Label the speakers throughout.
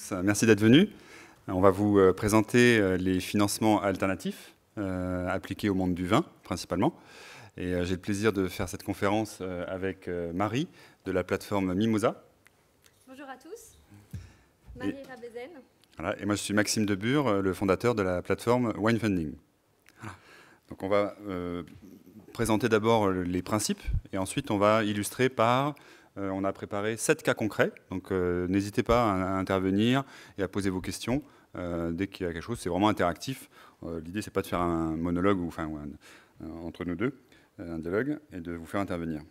Speaker 1: tous, merci d'être venus. On va vous présenter les financements alternatifs appliqués au monde du vin, principalement. Et j'ai le plaisir de faire cette conférence avec Marie, de la plateforme Mimosa.
Speaker 2: Bonjour à tous, Marie Rabézen.
Speaker 1: Voilà, et moi je suis Maxime Debure, le fondateur de la plateforme Winefunding. Voilà. Donc on va présenter d'abord les principes, et ensuite on va illustrer par... on a préparé 7 cas concrets, donc n'hésitez pas à intervenir et à poser vos questions dès qu'il y a quelque chose. C'est vraiment interactif. L'idée, c'est pas de faire un monologue entre nous deux, un dialogue, et de vous faire intervenir.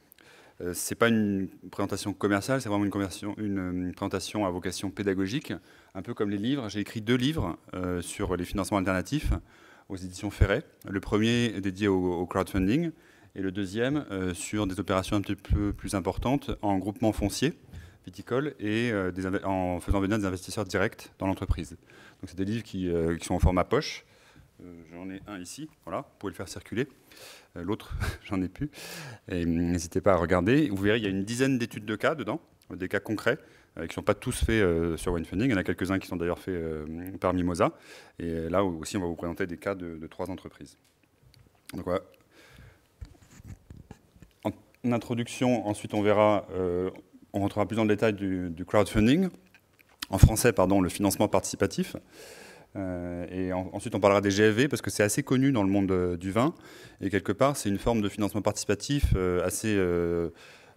Speaker 1: C'est pas une présentation commerciale, c'est vraiment une présentation à vocation pédagogique, un peu comme les livres. J'ai écrit 2 livres sur les financements alternatifs aux éditions Ferret. Le premier est dédié au crowdfunding, et le deuxième sur des opérations un petit peu plus importantes en groupement foncier, viticole, et en faisant venir des investisseurs directs dans l'entreprise. Donc c'est des livres qui sont en format poche. J'en ai un ici, voilà, vous pouvez le faire circuler. L'autre, j'en ai plus. Et n'hésitez pas à regarder. Vous verrez, il y a une dizaine d'études de cas dedans, des cas concrets, qui ne sont pas tous faits sur Winefunding. Il y en a quelques-uns qui sont d'ailleurs faits par Mimosa. Et là aussi, on va vous présenter des cas de 3 entreprises. Donc voilà. En introduction, ensuite on verra, on rentrera plus dans le détail du crowdfunding. En français, pardon, le financement participatif. Et ensuite, on parlera des GFV, parce que c'est assez connu dans le monde du vin. Et quelque part, c'est une forme de financement participatif assez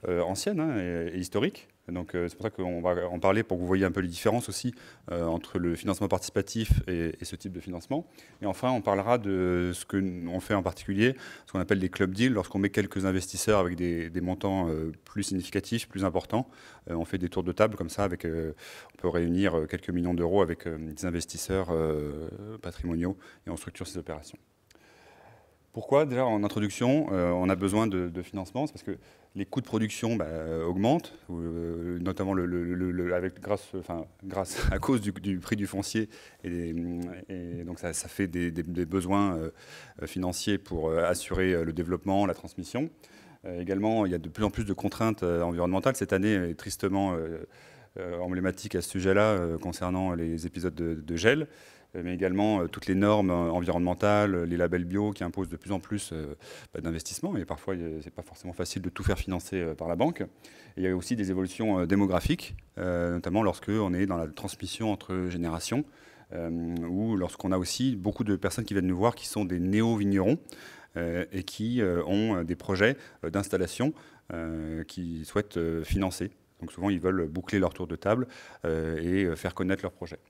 Speaker 1: ancienne et historique. Donc c'est pour ça qu'on va en parler, pour que vous voyez un peu les différences aussi entre le financement participatif et ce type de financement. Et enfin, on parlera de ce qu'on fait en particulier, ce qu'on appelle des club deals, lorsqu'on met quelques investisseurs avec des montants plus significatifs, plus importants. On fait des tours de table comme ça, on peut réunir quelques millions d'euros avec des investisseurs patrimoniaux, et on structure ces opérations. Pourquoi? Déjà, en introduction, on a besoin de financement. C'est parce que les coûts de production augmentent, notamment grâce à cause du prix du foncier. Et donc, ça fait des besoins financiers pour assurer le développement, la transmission. Également, il y a de plus en plus de contraintes environnementales. Cette année est tristement emblématique à ce sujet-là, concernant les épisodes de gel, mais également toutes les normes environnementales, les labels bio qui imposent de plus en plus d'investissements, et parfois c'est pas forcément facile de tout faire financer par la banque. Et il y a aussi des évolutions démographiques, notamment lorsqu'on est dans la transmission entre générations, ou lorsqu'on a aussi beaucoup de personnes qui viennent nous voir qui sont des néo-vignerons et qui ont des projets d'installation qu'ils souhaitent financer. Donc souvent, ils veulent boucler leur tour de table et faire connaître leur projet.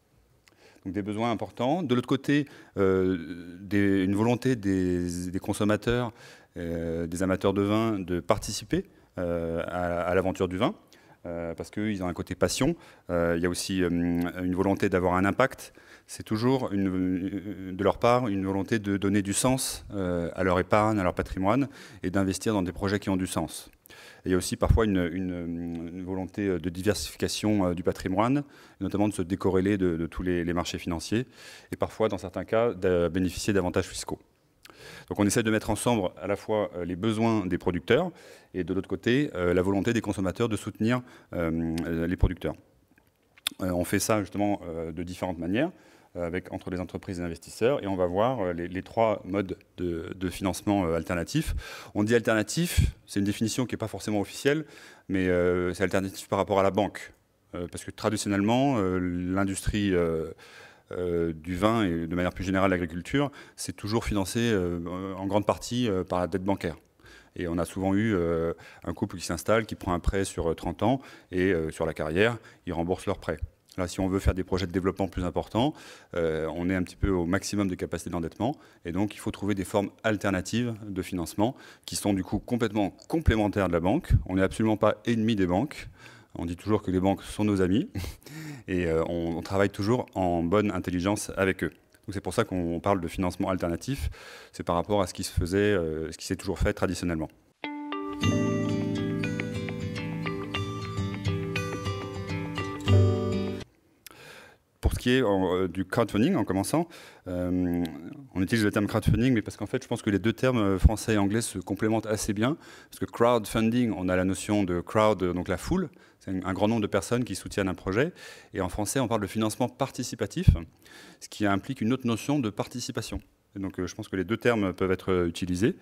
Speaker 1: Donc des besoins importants. De l'autre côté, une volonté des consommateurs, des amateurs de vin, de participer à l'aventure du vin, parce qu'ils ont un côté passion. Il y a aussi une volonté d'avoir un impact. C'est toujours, de leur part, une volonté de donner du sens à leur épargne, à leur patrimoine, et d'investir dans des projets qui ont du sens. Et il y a aussi parfois une volonté de diversification du patrimoine, notamment de se décorréler de tous les marchés financiers, et parfois, dans certains cas, de bénéficier d'avantages fiscaux. Donc on essaie de mettre ensemble à la fois les besoins des producteurs et de l'autre côté la volonté des consommateurs de soutenir les producteurs. On fait ça justement de différentes manières, entre les entreprises et les investisseurs, et on va voir les 3 modes de financement alternatifs. On dit alternatif, c'est une définition qui n'est pas forcément officielle, mais c'est alternatif par rapport à la banque. Parce que traditionnellement, l'industrie du vin et de manière plus générale l'agriculture, c'est toujours financé en grande partie par la dette bancaire. Et on a souvent eu un couple qui s'installe, qui prend un prêt sur 30 ans, et sur la carrière, ils remboursent leur prêt. Là, si on veut faire des projets de développement plus importants, on est un petit peu au maximum de capacité d'endettement, et donc il faut trouver des formes alternatives de financement qui sont du coup complètement complémentaires de la banque. On n'est absolument pas ennemis des banques. On dit toujours que les banques sont nos amis, et on travaille toujours en bonne intelligence avec eux. Donc c'est pour ça qu'on parle de financement alternatif. C'est par rapport à ce qui se faisait, ce qui s'est toujours fait traditionnellement. Pour qui est du crowdfunding, en commençant, on utilise le terme crowdfunding, mais parce qu'en fait, je pense que les deux termes français et anglais se complémentent assez bien. Parce que crowdfunding, on a la notion de crowd, donc la foule. C'est un grand nombre de personnes qui soutiennent un projet. Et en français, on parle de financement participatif, ce qui implique une autre notion de participation. Et donc, je pense que les deux termes peuvent être utilisés.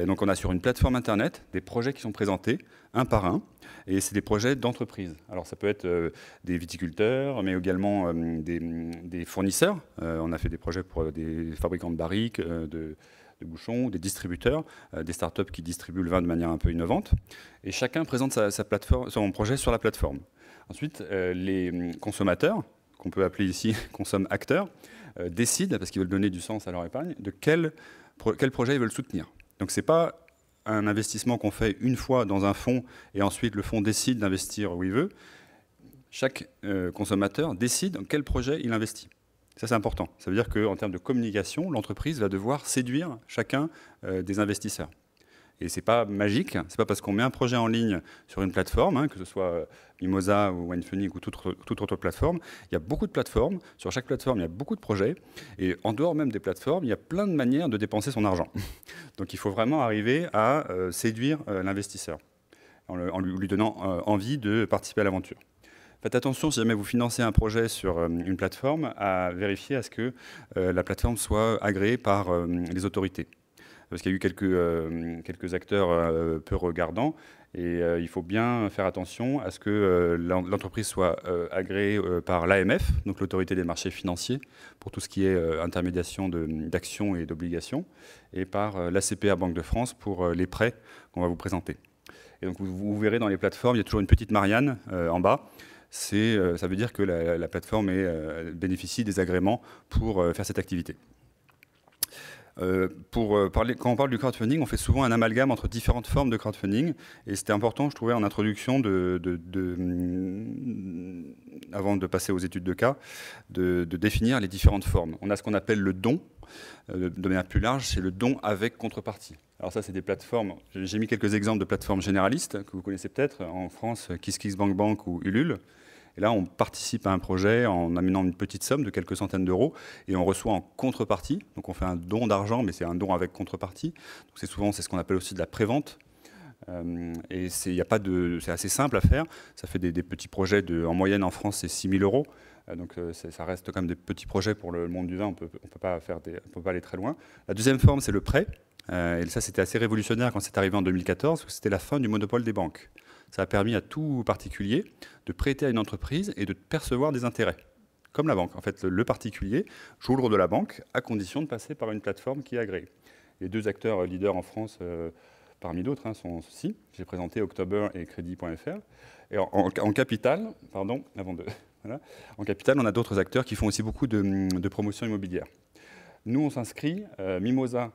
Speaker 1: Donc, on a sur une plateforme Internet des projets qui sont présentés un par un. Et c'est des projets d'entreprise. Alors, ça peut être des viticulteurs, mais également des fournisseurs. On a fait des projets pour des fabricants de barriques, de bouchons, des distributeurs, des startups qui distribuent le vin de manière un peu innovante. Et chacun présente sa plateforme, son projet sur la plateforme. Ensuite, les consommateurs, qu'on peut appeler ici consomme-acteurs, décident, parce qu'ils veulent donner du sens à leur épargne, de quel projet ils veulent soutenir. Donc, ce n'est pas un investissement qu'on fait une fois dans un fonds et ensuite le fonds décide d'investir où il veut. Chaque consommateur décide dans quel projet il investit. Ça, c'est important. Ça veut dire qu'en termes de communication, l'entreprise va devoir séduire chacun des investisseurs. Et ce n'est pas magique. Ce n'est pas parce qu'on met un projet en ligne sur une plateforme, que ce soit Mimosa ou Winefunding ou toute autre plateforme. Il y a beaucoup de plateformes. Sur chaque plateforme, il y a beaucoup de projets. Et en dehors même des plateformes, il y a plein de manières de dépenser son argent. Donc il faut vraiment arriver à séduire l'investisseur en lui donnant envie de participer à l'aventure. Faites attention, si jamais vous financez un projet sur une plateforme, à vérifier à ce que la plateforme soit agréée par les autorités. Parce qu'il y a eu quelques acteurs peu regardants, et il faut bien faire attention à ce que l'entreprise soit agréée par l'AMF, donc l'autorité des marchés financiers, pour tout ce qui est intermédiation d'actions et d'obligations, et par l'ACPA Banque de France pour les prêts qu'on va vous présenter. Et donc vous verrez dans les plateformes, il y a toujours une petite Marianne en bas. Ça veut dire que la plateforme bénéficie des agréments pour faire cette activité. Quand on parle du crowdfunding, on fait souvent un amalgame entre différentes formes de crowdfunding. Et c'était important, je trouvais, en introduction, avant de passer aux études de cas, de définir les différentes formes. On a ce qu'on appelle le don. De manière plus large, c'est le don avec contrepartie. Alors ça, c'est des plateformes. J'ai mis quelques exemples de plateformes généralistes que vous connaissez peut-être en France, KissKissBankBank ou Ulule. Et là, on participe à un projet en amenant une petite somme de quelques centaines d'euros et on reçoit en contrepartie. Donc on fait un don d'argent, mais c'est un don avec contrepartie. C'est ce qu'on appelle aussi de la prévente. Et c'est assez simple à faire. Ça fait des petits projets en moyenne en France, c'est 6 000 euros. Donc ça reste quand même des petits projets pour le monde du vin. On peut pas aller très loin. La deuxième forme, c'est le prêt. Et ça, c'était assez révolutionnaire quand c'est arrivé en 2014, parce que c'était la fin du monopole des banques. Ça a permis à tout particulier de prêter à une entreprise et de percevoir des intérêts, comme la banque. En fait, le particulier joue le rôle de la banque à condition de passer par une plateforme qui est agréée. Les deux acteurs leaders en France, parmi d'autres, sont ceux-ci. J'ai présenté October et Crédit.fr. Et en capital, en capital, on a d'autres acteurs qui font aussi beaucoup de promotion immobilière. Nous, on s'inscrit, Mimosa,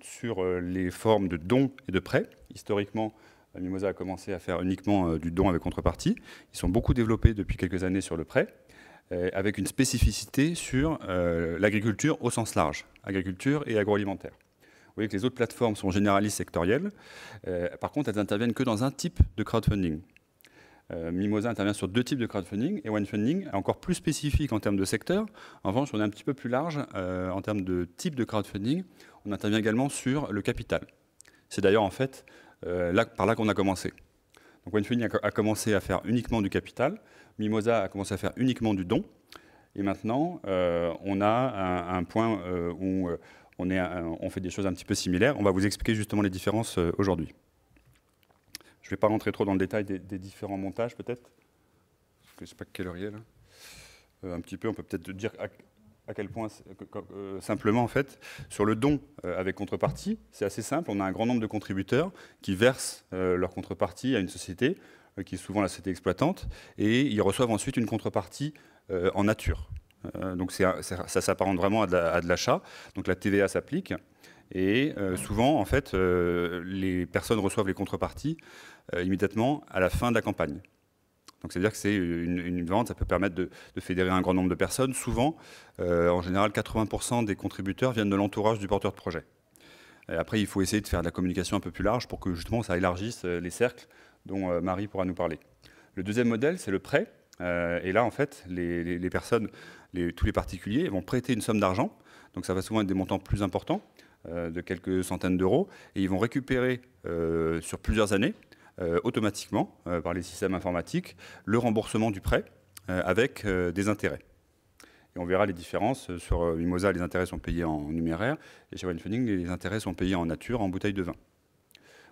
Speaker 1: sur les formes de dons et de prêts. Historiquement, Mimosa a commencé à faire uniquement du don avec contrepartie. Ils sont beaucoup développés depuis quelques années sur le prêt, avec une spécificité sur l'agriculture au sens large, agriculture et agroalimentaire. Vous voyez que les autres plateformes sont généralistes sectorielles. Par contre, elles interviennent que dans un type de crowdfunding. Mimosa intervient sur deux types de crowdfunding et Winefunding est encore plus spécifique en termes de secteur. En revanche, on est un petit peu plus large en termes de type de crowdfunding. On intervient également sur le capital. C'est d'ailleurs en fait par là qu'on a commencé. Donc Winefunding a commencé à faire uniquement du capital. Mimosa a commencé à faire uniquement du don. Et maintenant, on a un point où on fait des choses un petit peu similaires. On va vous expliquer justement les différences aujourd'hui. Je ne vais pas rentrer trop dans le détail des différents montages, peut-être. Je ne sais pas quelle heure il est, là. Un petit peu, on peut peut-être dire à quel point, simplement, en fait, sur le don avec contrepartie, c'est assez simple. On a un grand nombre de contributeurs qui versent leur contrepartie à une société, qui est souvent la société exploitante, et ils reçoivent ensuite une contrepartie en nature. Donc ça s'apparente vraiment à de l'achat. Donc la TVA s'applique. Et souvent, en fait, les personnes reçoivent les contreparties immédiatement à la fin de la campagne. Donc, c'est-à-dire que c'est une vente, ça peut permettre de fédérer un grand nombre de personnes. Souvent, en général, 80% des contributeurs viennent de l'entourage du porteur de projet. Et après, il faut essayer de faire de la communication un peu plus large pour que justement ça élargisse les cercles dont Marie pourra nous parler. Le deuxième modèle, c'est le prêt. Et là, en fait, les personnes, tous les particuliers vont prêter une somme d'argent. Donc ça va souvent être des montants plus importants, de quelques centaines d'euros. Et ils vont récupérer sur plusieurs années, automatiquement, par les systèmes informatiques, le remboursement du prêt avec des intérêts. Et on verra les différences. Sur Mimosa, les intérêts sont payés en numéraire. Et chez Winefunding, les intérêts sont payés en nature, en bouteille de vin.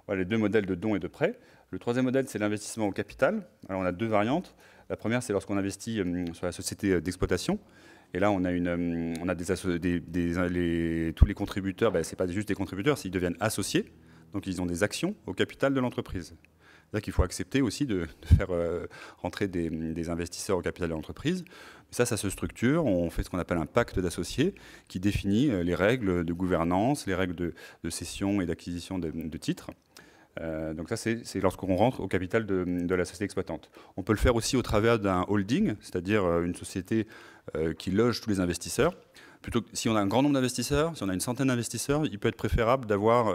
Speaker 1: Voilà les deux modèles de dons et de prêts. Le troisième modèle, c'est l'investissement au capital. Alors on a deux variantes. La première, c'est lorsqu'on investit sur la société d'exploitation. Et là, on a tous les contributeurs, ce n'est pas juste des contributeurs, ils deviennent associés. Donc ils ont des actions au capital de l'entreprise. C'est-à-dire qu'il faut accepter aussi de faire rentrer des investisseurs au capital de l'entreprise. Ça se structure. On fait ce qu'on appelle un pacte d'associés qui définit les règles de gouvernance, les règles de cession et d'acquisition de titres. Donc ça, c'est lorsqu'on rentre au capital de la société exploitante. On peut le faire aussi au travers d'un holding, c'est-à-dire une société qui loge tous les investisseurs. Plutôt que, si on a un grand nombre d'investisseurs, si on a une centaine d'investisseurs, il peut être préférable d'avoir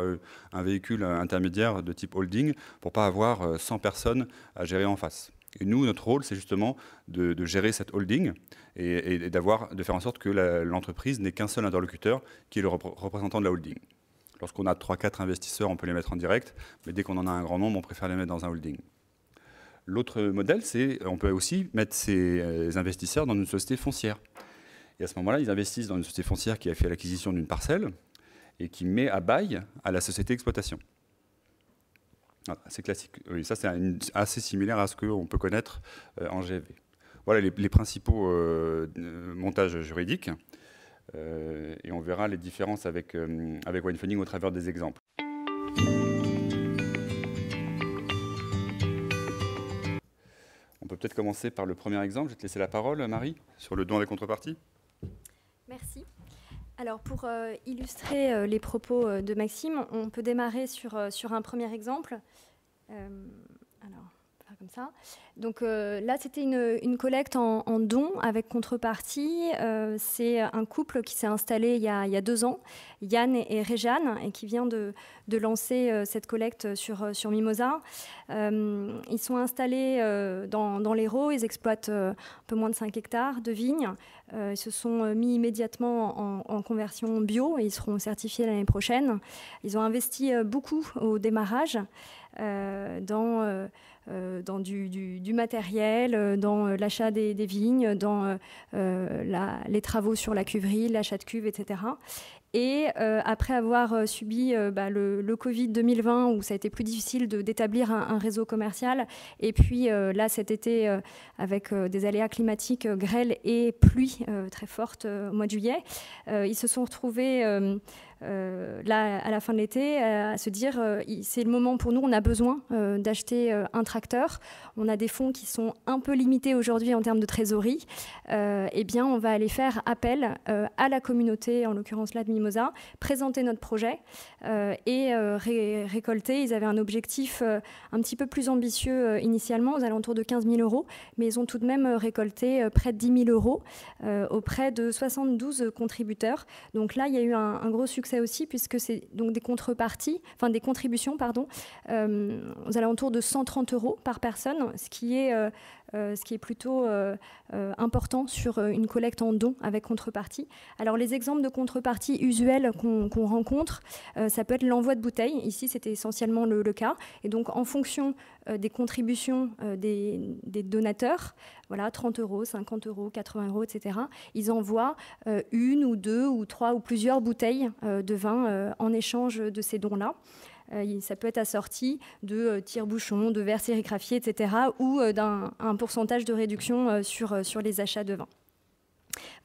Speaker 1: un véhicule intermédiaire de type holding pour ne pas avoir 100 personnes à gérer en face. Et nous, notre rôle, c'est justement de gérer cette holding et de faire en sorte que l'entreprise n'ait qu'un seul interlocuteur, qui est le représentant de la holding. Lorsqu'on a 3-4 investisseurs, on peut les mettre en direct, mais dès qu'on en a un grand nombre, on préfère les mettre dans un holding. L'autre modèle, c'est on peut aussi mettre ces investisseurs dans une société foncière. Et à ce moment-là, ils investissent dans une société foncière qui a fait l'acquisition d'une parcelle et qui met à bail à la société d'exploitation. Voilà, c'est classique. Oui, ça, c'est assez similaire à ce qu'on peut connaître en GFV. Voilà les principaux montages juridiques. Et on verra les différences avec Winefunding au travers des exemples. On peut peut-être commencer par le premier exemple. Je vais te laisser la parole, Marie, sur le don avec contrepartie.
Speaker 2: Merci. Alors, pour illustrer les propos de Maxime, on peut démarrer sur un premier exemple. Comme ça. Donc là, c'était une collecte en dons avec contrepartie. C'est un couple qui s'est installé il y a 2 ans, Yann et Réjeanne, et qui vient de lancer cette collecte sur Mimosa. Ils sont installés dans l'Hérault, ils exploitent un peu moins de 5 hectares de vignes. Ils se sont mis immédiatement en conversion bio et ils seront certifiés l'année prochaine. Ils ont investi beaucoup au démarrage dans du matériel, dans l'achat des vignes, dans les travaux sur la cuverie, l'achat de cuves, etc. Et après avoir subi le Covid 2020, où ça a été plus difficile d'établir un réseau commercial, et puis là cet été, avec des aléas climatiques, grêle et pluie très forte au mois de juillet, ils se sont retrouvés là, à la fin de l'été, à se dire c'est le moment pour nous, on a besoin d'acheter un tracteur. On a des fonds qui sont un peu limités aujourd'hui en termes de trésorerie. Eh bien, on va aller faire appel à la communauté, en l'occurrence là de Mimosa, présenter notre projet et récolter. Ils avaient un objectif un petit peu plus ambitieux initialement, aux alentours de 15 000 €, mais ils ont tout de même récolté près de 10 000 € auprès de 72 contributeurs. Donc là, il y a eu un gros succès aussi, puisque c'est donc des contributions, aux alentours de 130 € par personne, ce qui est plutôt important sur une collecte en dons avec contrepartie. Alors les exemples de contrepartie usuels qu'on rencontre, ça peut être l'envoi de bouteilles. Ici, c'était essentiellement le cas. Et donc en fonction des contributions des donateurs, voilà, 30 €, 50 €, 80 €, etc., ils envoient une ou deux ou trois ou plusieurs bouteilles de vin en échange de ces dons-là. Ça peut être assorti de tire-bouchons, de verres sérigraphiés, etc., ou d'un pourcentage de réduction sur les achats de vin.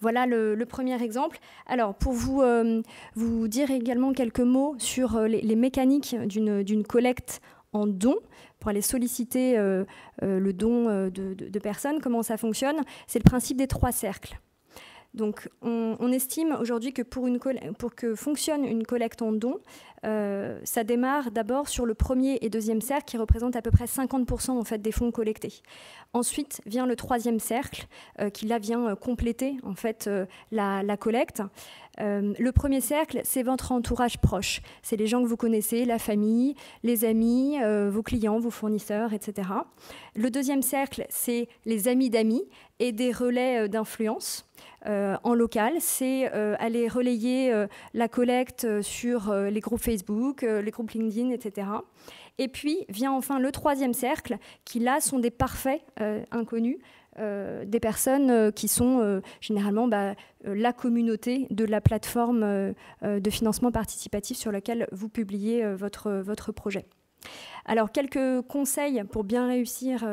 Speaker 2: Voilà le premier exemple. Alors, pour vous dire également quelques mots sur les mécaniques d'une collecte en dons, pour aller solliciter le don de personnes, comment ça fonctionne, c'est le principe des 3 cercles. Donc, on estime aujourd'hui que pour que fonctionne une collecte en dons, ça démarre d'abord sur le premier et deuxième cercle qui représentent à peu près 50% en fait, des fonds collectés. Ensuite vient le troisième cercle qui là vient compléter en fait, la collecte. Le premier cercle, c'est votre entourage proche. C'est les gens que vous connaissez, la famille, les amis, vos clients, vos fournisseurs, etc. Le deuxième cercle, c'est les amis d'amis et des relais d'influence. En local, c'est aller relayer la collecte sur les groupes Facebook, les groupes LinkedIn, etc. Et puis vient enfin le troisième cercle, qui là sont des parfaits inconnus, des personnes qui sont généralement la communauté de la plateforme de financement participatif sur laquelle vous publiez votre projet. Alors, quelques conseils pour bien réussir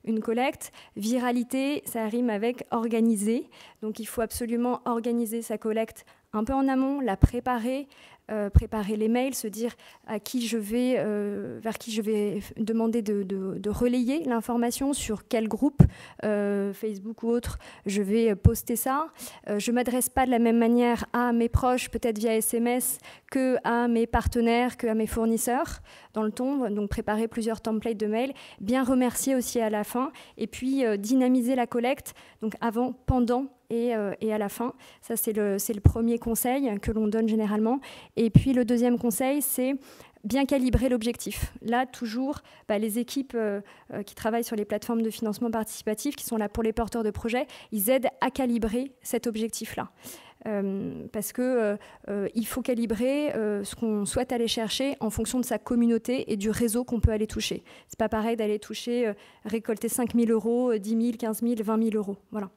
Speaker 2: une collecte. Viralité, ça rime avec organiser. Donc, il faut absolument organiser sa collecte un peu en amont, la préparer, préparer les mails, se dire vers qui je vais demander de relayer l'information, sur quel groupe, Facebook ou autre, je vais poster ça. Je ne m'adresse pas de la même manière à mes proches, peut-être via SMS, que à mes partenaires, que à mes fournisseurs dans le ton. Donc préparer plusieurs templates de mails, bien remercier aussi à la fin, et puis dynamiser la collecte, donc avant, pendant et à la fin. Ça, c'est le premier conseil que l'on donne généralement. Et puis le deuxième conseil, c'est bien calibrer l'objectif. Là, toujours, les équipes qui travaillent sur les plateformes de financement participatif, qui sont là pour les porteurs de projets, ils aident à calibrer cet objectif-là. Parce qu'il faut calibrer ce qu'on souhaite aller chercher en fonction de sa communauté et du réseau qu'on peut aller toucher. C'est pas pareil d'aller toucher, récolter 5 000 euros, 10 000, 15 000, 20 000 euros. Voilà.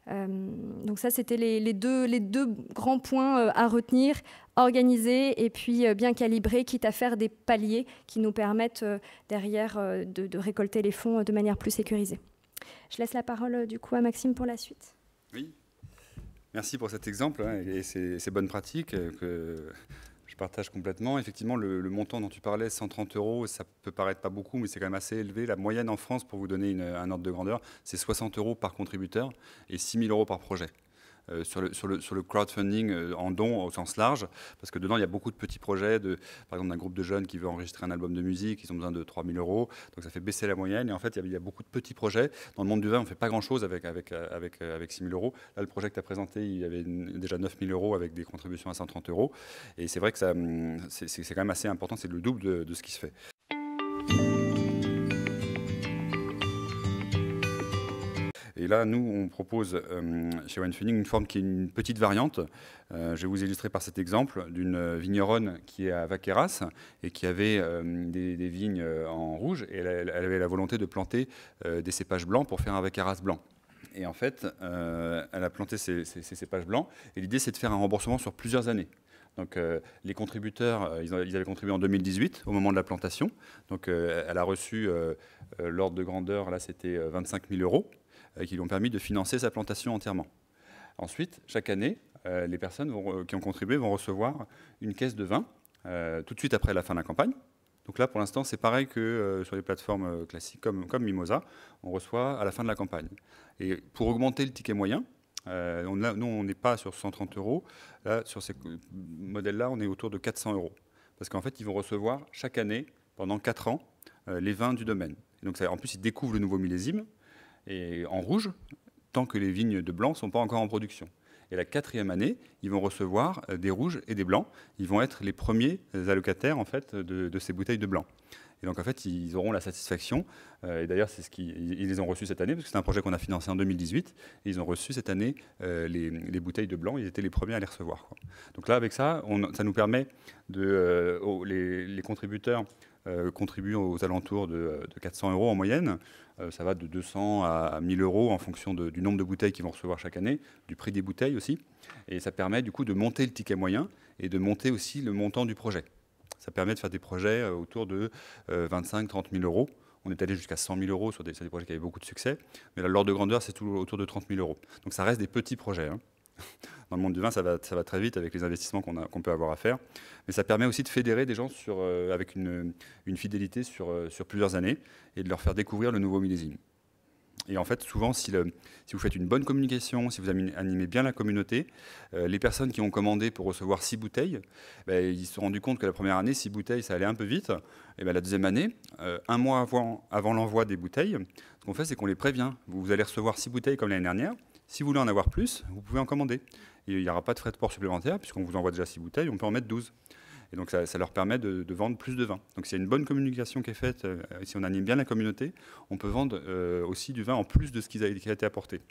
Speaker 2: Donc ça, c'était les deux grands points à retenir: organiser et puis bien calibrer, quitte à faire des paliers qui nous permettent derrière de récolter les fonds de manière plus sécurisée. Je laisse la parole du coup à Maxime pour la suite.
Speaker 1: Oui, merci pour cet exemple et ces bonnes pratiques que je partage complètement. Effectivement, le montant dont tu parlais, 130 euros, ça peut paraître pas beaucoup, mais c'est quand même assez élevé. La moyenne en France, pour vous donner un ordre de grandeur, c'est 60 euros par contributeur et 6 000 euros par projet. Sur le crowdfunding en don au sens large, parce que dedans il y a beaucoup de petits projets, par exemple d'un groupe de jeunes qui veut enregistrer un album de musique, ils ont besoin de 3 000 euros, donc ça fait baisser la moyenne. Et en fait il y a beaucoup de petits projets. Dans le monde du vin on ne fait pas grand chose avec 6 000 euros. Là le projet que tu as présenté, il y avait déjà 9 000 euros avec des contributions à 130 euros, et c'est vrai que c'est quand même assez important, c'est le double de ce qui se fait. Et là, nous, on propose chez Wine Funding une forme qui est une petite variante. Je vais vous illustrer par cet exemple d'une vigneronne qui est à Vaqueras et qui avait des vignes en rouge, et elle avait la volonté de planter des cépages blancs pour faire un Vaqueras blanc. Et en fait, elle a planté ces cépages blancs, et l'idée, c'est de faire un remboursement sur plusieurs années. Donc les contributeurs, ils avaient contribué en 2018 au moment de la plantation. Donc elle a reçu l'ordre de grandeur, là c'était 25 000 euros, qui lui ont permis de financer sa plantation entièrement. Ensuite, chaque année, les personnes qui ont contribué vont recevoir une caisse de vin tout de suite après la fin de la campagne. Donc là, pour l'instant, c'est pareil que sur les plateformes classiques comme Mimosa, on reçoit à la fin de la campagne. Et pour augmenter le ticket moyen, nous, on n'est pas sur 130 euros. Là, sur ces modèles-là, on est autour de 400 euros. Parce qu'en fait, ils vont recevoir chaque année, pendant 4 ans, les vins du domaine. Et donc, en plus, ils découvrent le nouveau millésime, et en rouge, tant que les vignes de blanc ne sont pas encore en production. Et la 4e année, ils vont recevoir des rouges et des blancs. Ils vont être les premiers allocataires en fait, de ces bouteilles de blanc. Et donc en fait, ils auront la satisfaction. Et d'ailleurs, ils les ont reçus cette année, parce que c'est un projet qu'on a financé en 2018. Et ils ont reçu cette année les bouteilles de blanc. Ils étaient les premiers à les recevoir, quoi. Donc là, avec ça, ça nous permet les contributeurs contribuent aux alentours de 400 euros en moyenne. Ça va de 200 à 1 000 euros en fonction du nombre de bouteilles qu'ils vont recevoir chaque année, du prix des bouteilles aussi. Et ça permet du coup de monter le ticket moyen et de monter aussi le montant du projet. Ça permet de faire des projets autour de 25 000 30 000 euros. On est allé jusqu'à 100 000 euros sur des projets qui avaient beaucoup de succès. Mais l'ordre de grandeur, c'est autour de 30 000 euros. Donc ça reste des petits projets, hein. Dans le monde du vin, ça va très vite avec les investissements qu'on peut avoir à faire. Mais ça permet aussi de fédérer des gens avec une fidélité sur plusieurs années et de leur faire découvrir le nouveau millésime. Et en fait, souvent, si vous faites une bonne communication, si vous animez bien la communauté, les personnes qui ont commandé pour recevoir 6 bouteilles, ils se sont rendus compte que la première année, 6 bouteilles, ça allait un peu vite. Et la deuxième année, un mois avant l'envoi des bouteilles, ce qu'on fait, c'est qu'on les prévient. Vous allez recevoir 6 bouteilles comme l'année dernière. Si vous voulez en avoir plus, vous pouvez en commander. et il n'y aura pas de frais de port supplémentaires, puisqu'on vous envoie déjà 6 bouteilles, on peut en mettre 12. Et donc ça leur permet de vendre plus de vin. Donc s'il y a une bonne communication qui est faite, si on anime bien la communauté, on peut vendre aussi du vin en plus de ce qui a été apporté.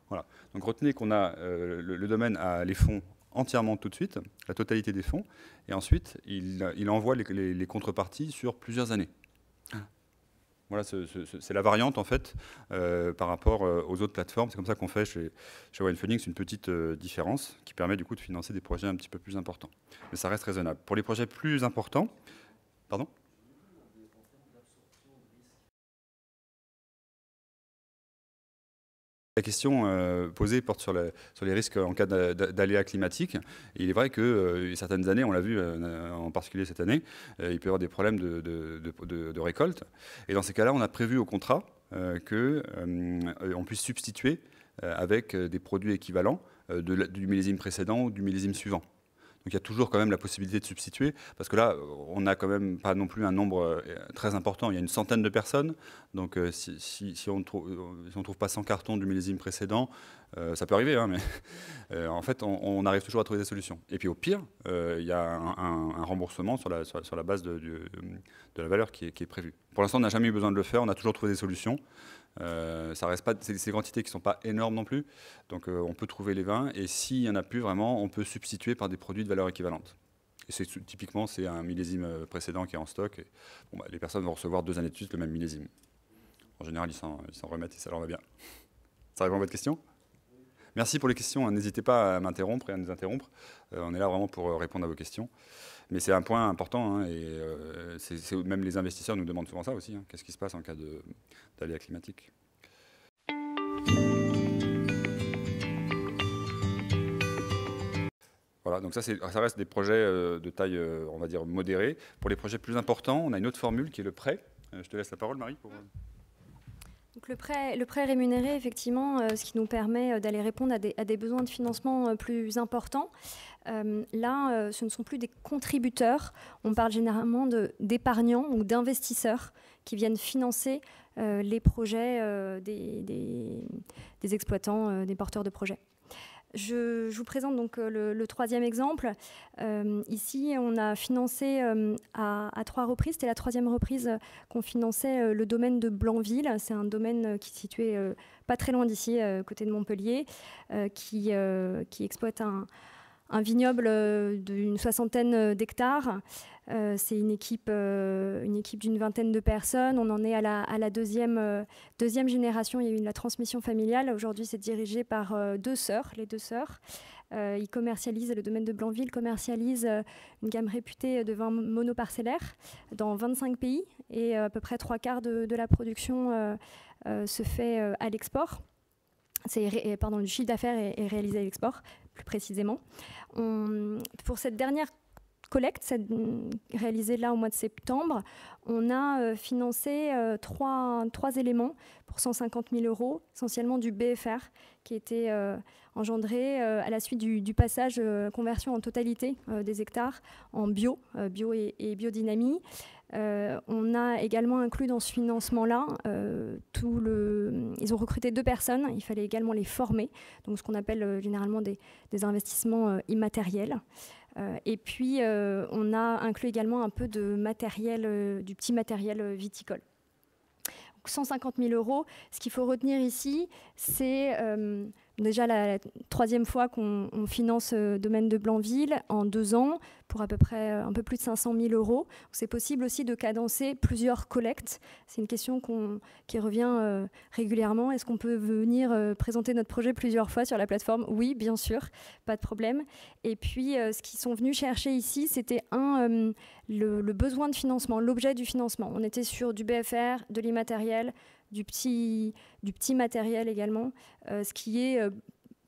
Speaker 1: Voilà. Donc retenez qu'on a le domaine a les fonds entièrement tout de suite, la totalité des fonds, et ensuite il envoie les contreparties sur plusieurs années. Voilà, c'est la variante en fait par rapport aux autres plateformes. C'est comme ça qu'on fait chez Winefunding, une petite différence qui permet du coup de financer des projets un petit peu plus importants. Mais ça reste raisonnable. Pour les projets plus importants, pardon ? La question posée porte sur les risques en cas d'aléas climatiques. Il est vrai que certaines années, on l'a vu en particulier cette année, il peut y avoir des problèmes de récolte. Et dans ces cas-là, on a prévu au contrat qu'on puisse substituer avec des produits équivalents du millésime précédent ou du millésime suivant. Donc il y a toujours quand même la possibilité de substituer, parce que là, on n'a quand même pas non plus un nombre très important. Il y a une centaine de personnes, donc si on ne trouve pas 100 cartons du millésime précédent, ça peut arriver, hein, mais en fait, on arrive toujours à trouver des solutions. Et puis au pire, il y a un remboursement sur la base de la valeur qui est prévue. Pour l'instant, on n'a jamais eu besoin de le faire, on a toujours trouvé des solutions. Ça reste pas ces quantités qui ne sont pas énormes non plus, donc on peut trouver les vins, et s'il n'y en a plus vraiment, on peut substituer par des produits de valeur équivalente. Et typiquement, c'est un millésime précédent qui est en stock, et les personnes vont recevoir 2 années de suite le même millésime. En général, ils s'en remettent et ça leur va bien. Ça répond à votre question ? Merci pour les questions, n'hésitez pas à m'interrompre et à nous interrompre. On est là vraiment pour répondre à vos questions. Mais c'est un point important, hein, et même les investisseurs nous demandent souvent ça aussi. Hein. Qu'est-ce qui se passe en cas d'aléa climatique ? Voilà, donc ça reste des projets de taille, on va dire, modérée. Pour les projets plus importants, on a une autre formule qui est le prêt. Je te laisse la parole, Marie.
Speaker 2: Donc le prêt rémunéré, effectivement, ce qui nous permet d'aller répondre à des besoins de financement plus importants. Là, ce ne sont plus des contributeurs, on parle généralement d'épargnants ou d'investisseurs qui viennent financer les projets des exploitants, des porteurs de projets. Je vous présente donc le troisième exemple. Ici, on a financé à 3 reprises. C'était la 3e reprise qu'on finançait le domaine de Blanville. C'est un domaine qui est situé pas très loin d'ici, côté de Montpellier, qui exploite un vignoble d'une 60aine d'hectares. C'est une équipe d'une 20aine de personnes. On en est à la deuxième génération. Il y a eu la transmission familiale. Aujourd'hui, c'est dirigé par les deux sœurs. Ils commercialisent, le domaine de Blanville commercialise une gamme réputée de vins monoparcellaires dans 25 pays. Et à peu près 3/4 de la production se fait à l'export. Le chiffre d'affaires est réalisé à l'export, plus précisément. Pour cette dernière collecte, réalisée là au mois de septembre, on a financé trois éléments pour 150 000 €, essentiellement du BFR, qui était engendré à la suite du passage conversion en totalité des hectares en bio et biodynamie. On a également inclus dans ce financement-là, ils ont recruté 2 personnes, il fallait également les former, donc ce qu'on appelle généralement des investissements immatériels. Et puis, on a inclus également un peu de matériel, du petit matériel viticole. Donc 150 000 €. Ce qu'il faut retenir ici, c'est déjà la 3e fois qu'on finance le domaine de Blanville en 2 ans pour à peu près un peu plus de 500 000 €. C'est possible aussi de cadencer plusieurs collectes. C'est une question qui revient régulièrement. Est-ce qu'on peut venir présenter notre projet plusieurs fois sur la plateforme ? Oui, bien sûr, pas de problème. Et puis, ce qu'ils sont venus chercher ici, c'était le besoin de financement, l'objet du financement. On était sur du BFR, de l'immatériel, du petit matériel également, ce qui est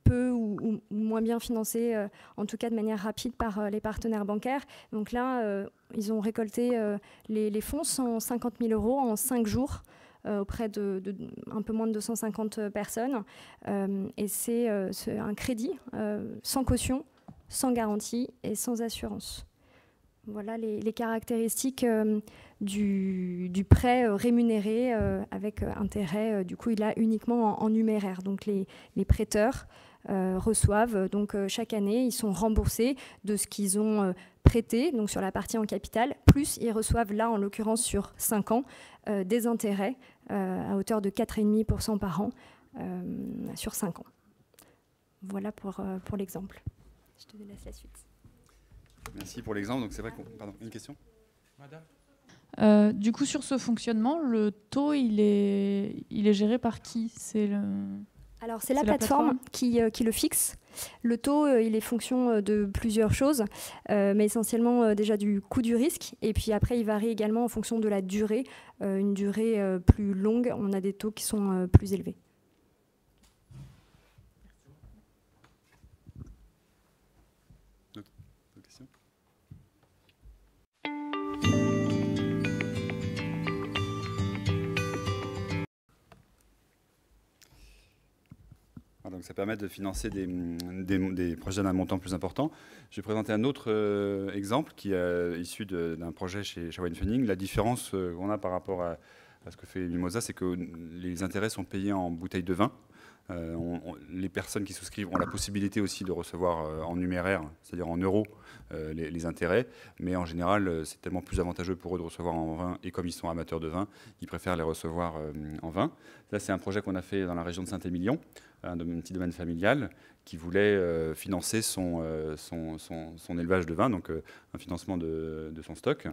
Speaker 2: peu ou moins bien financé, en tout cas de manière rapide par les partenaires bancaires. Donc là, ils ont récolté les fonds, 150 000 € en 5 jours auprès de un peu moins de 250 personnes. Et c'est un crédit sans caution, sans garantie et sans assurance. Voilà les caractéristiques du prêt rémunéré avec intérêt. Du coup, il a uniquement en numéraire. Donc les prêteurs reçoivent. Donc chaque année, ils sont remboursés de ce qu'ils ont prêté, donc sur la partie en capital, plus ils reçoivent là, en l'occurrence sur 5 ans, des intérêts à hauteur de 4,5% par an sur 5 ans. Voilà pour l'exemple. Je te laisse la suite.
Speaker 1: Merci pour l'exemple. Donc c'est vrai qu'on... Pardon, une question ?
Speaker 3: Madame ? Du coup, sur ce fonctionnement, le taux, il est géré par qui ?
Speaker 2: Alors, c'est la plateforme qui le fixe. Le taux, il est fonction de plusieurs choses, mais essentiellement déjà du coût du risque. Et puis après, il varie également en fonction de la durée. Une durée plus longue, on a des taux qui sont plus élevés.
Speaker 1: D'autres questions ? Donc ça permet de financer des projets d'un montant plus important. Je vais présenter un autre exemple qui est issu d'un projet chez Wine Funding. La différence qu'on a par rapport à ce que fait Mimosa, c'est que les intérêts sont payés en bouteilles de vin. Les personnes qui souscrivent ont la possibilité aussi de recevoir en numéraire, c'est-à-dire en euros, les intérêts. Mais en général, c'est tellement plus avantageux pour eux de recevoir en vin. Et comme ils sont amateurs de vin, ils préfèrent les recevoir en vin. Là, c'est un projet qu'on a fait dans la région de Saint-Émilion, un petit domaine familial qui voulait financer son élevage de vin, donc un financement de son stock,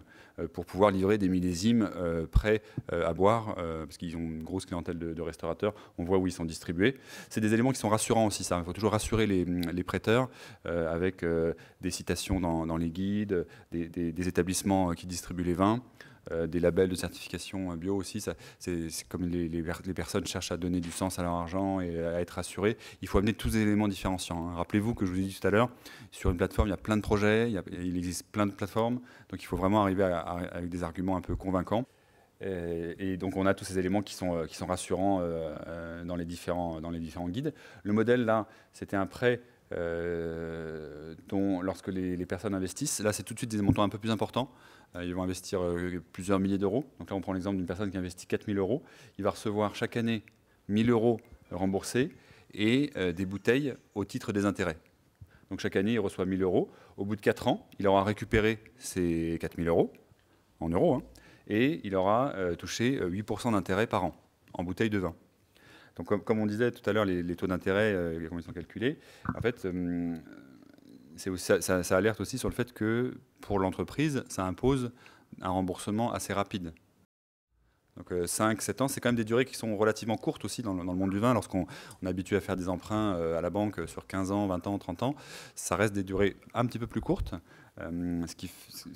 Speaker 1: pour pouvoir livrer des millésimes prêts à boire, parce qu'ils ont une grosse clientèle de restaurateurs. On voit où ils sont distribués. C'est des éléments qui sont rassurants aussi, ça. Il faut toujours rassurer les prêteurs avec des citations dans les guides, des établissements qui distribuent les vins. Des labels de certification bio aussi. C'est comme les personnes cherchent à donner du sens à leur argent et à être rassurées. Il faut amener tous les éléments différenciants. Hein. Rappelez-vous que je vous ai dit tout à l'heure, sur une plateforme, il y a plein de projets, il existe plein de plateformes. Donc il faut vraiment arriver avec des arguments un peu convaincants. Et donc on a tous ces éléments qui sont rassurants dans les différents guides. Le modèle là, c'était un prêt dont lorsque les personnes investissent, là c'est tout de suite des montants un peu plus importants. Ils vont investir plusieurs milliers d'euros. Donc là on prend l'exemple d'une personne qui investit 4 000 euros. Il va recevoir chaque année 1 000 euros remboursés et des bouteilles au titre des intérêts. Donc chaque année il reçoit 1 000 euros. Au bout de 4 ans, il aura récupéré ces 4 000 euros en euros, hein, et il aura touché 8% d'intérêt par an en bouteilles de vin. Donc, comme on disait tout à l'heure, les taux d'intérêt, comment ils sont calculés, en fait, ça alerte aussi sur le fait que pour l'entreprise, ça impose un remboursement assez rapide. Donc 5-7 ans, c'est quand même des durées qui sont relativement courtes aussi dans le monde du vin. Lorsqu'on est habitué à faire des emprunts à la banque sur 15 ans, 20 ans, 30 ans, ça reste des durées un petit peu plus courtes. Ce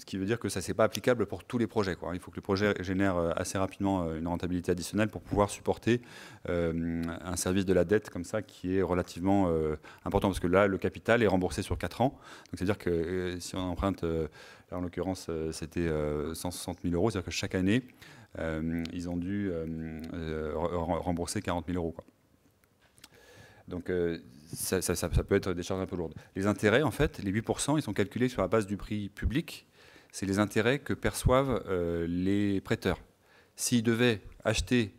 Speaker 1: qui veut dire que ça, c'est pas applicable pour tous les projets, quoi. Il faut que le projet génère assez rapidement une rentabilité additionnelle pour pouvoir supporter un service de la dette comme ça qui est relativement important, parce que là, le capital est remboursé sur 4 ans. Donc c'est-à-dire que si on emprunte, là, en l'occurrence, c'était 160 000 euros, c'est-à-dire que chaque année, ils ont dû rembourser 40 000 euros, quoi. Donc ça peut être des charges un peu lourdes. Les intérêts, en fait, les 8%, ils sont calculés sur la base du prix public. C'est les intérêts que perçoivent les prêteurs. S'ils devaient acheter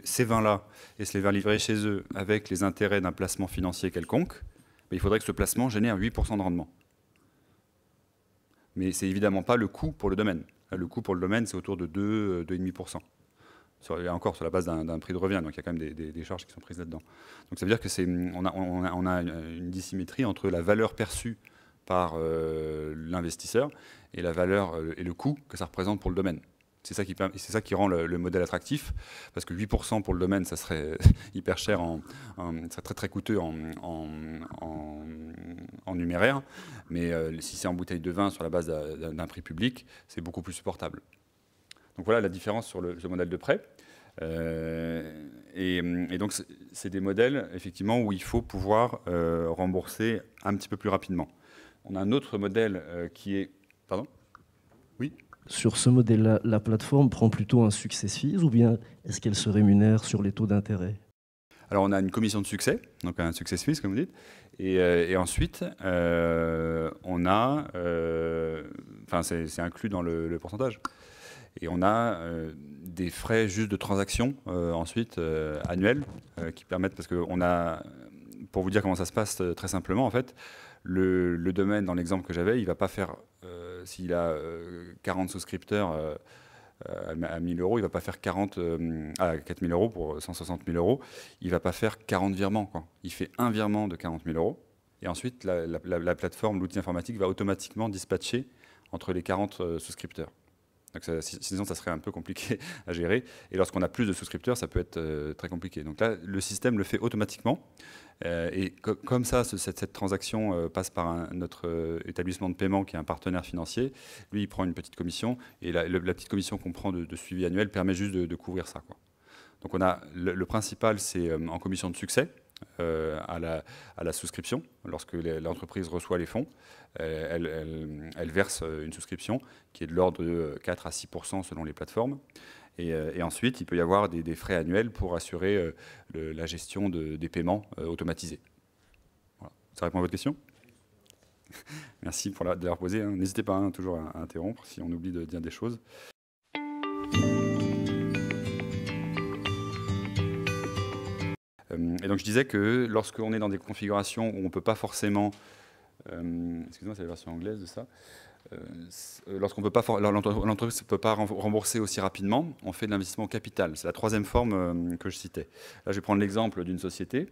Speaker 1: ces vins-là et se les faire livrer chez eux avec les intérêts d'un placement financier quelconque, il faudrait que ce placement génère 8% de rendement. Mais ce n'est évidemment pas le coût pour le domaine. Le coût pour le domaine, c'est autour de 2,5%. Et encore sur la base d'un prix de revient, donc il y a quand même des charges qui sont prises là-dedans. Donc ça veut dire que on a une dissymétrie entre la valeur perçue par l'investisseur et la valeur et le coût que ça représente pour le domaine. C'est ça qui rend le modèle attractif, parce que 8% pour le domaine, ça serait hyper cher, ça serait très très coûteux en numéraire, mais si c'est en bouteille de vin sur la base d'un prix public, c'est beaucoup plus supportable. Donc voilà la différence sur ce modèle de prêt. Et donc c'est des modèles effectivement où il faut pouvoir rembourser un petit peu plus rapidement. On a un autre modèle qui est... Pardon ? Oui ?
Speaker 4: Sur ce modèle-là, la plateforme prend plutôt un success fees ou bien est-ce qu'elle se rémunère sur les taux d'intérêt ?
Speaker 1: Alors on a une commission de succès, donc un success fees comme vous dites, et ensuite on a... c'est inclus dans le pourcentage. Et on a des frais juste de transaction ensuite annuels qui permettent, parce qu'on a pour vous dire comment ça se passe très simplement, en fait, le domaine, dans l'exemple que j'avais, il ne va pas faire, s'il a 40 souscripteurs à 1 000 €, il ne va pas faire 40 à 4 000 € pour 160 000 €. Il ne va pas faire 40 virements, quoi. Il fait un virement de 40 000 €. Et ensuite, la plateforme, l'outil informatique va automatiquement dispatcher entre les 40 souscripteurs. Donc sinon, ça serait un peu compliqué à gérer. Et lorsqu'on a plus de souscripteurs, ça peut être très compliqué. Donc là, le système le fait automatiquement. Et comme ça, cette transaction passe par notre établissement de paiement qui est un partenaire financier. Lui, il prend une petite commission. Et la petite commission qu'on prend de suivi annuel permet juste de couvrir ça, quoi. Donc on a le principal, c'est en commission de succès. À la souscription, lorsque l'entreprise reçoit les fonds, elle verse une souscription qui est de l'ordre de 4 à 6% selon les plateformes. Et ensuite, il peut y avoir des frais annuels pour assurer la gestion des paiements automatisés. Voilà. Ça répond à votre question? Merci de l'avoir posé. N'hésitez pas toujours à interrompre si on oublie de dire des choses. Et donc je disais que lorsqu'on est dans des configurations où on ne peut pas forcément... excusez-moi, c'est la version anglaise de ça. L'entreprise ne peut pas rembourser aussi rapidement, on fait de l'investissement au capital. C'est la troisième forme que je citais. Là, je vais prendre l'exemple d'une société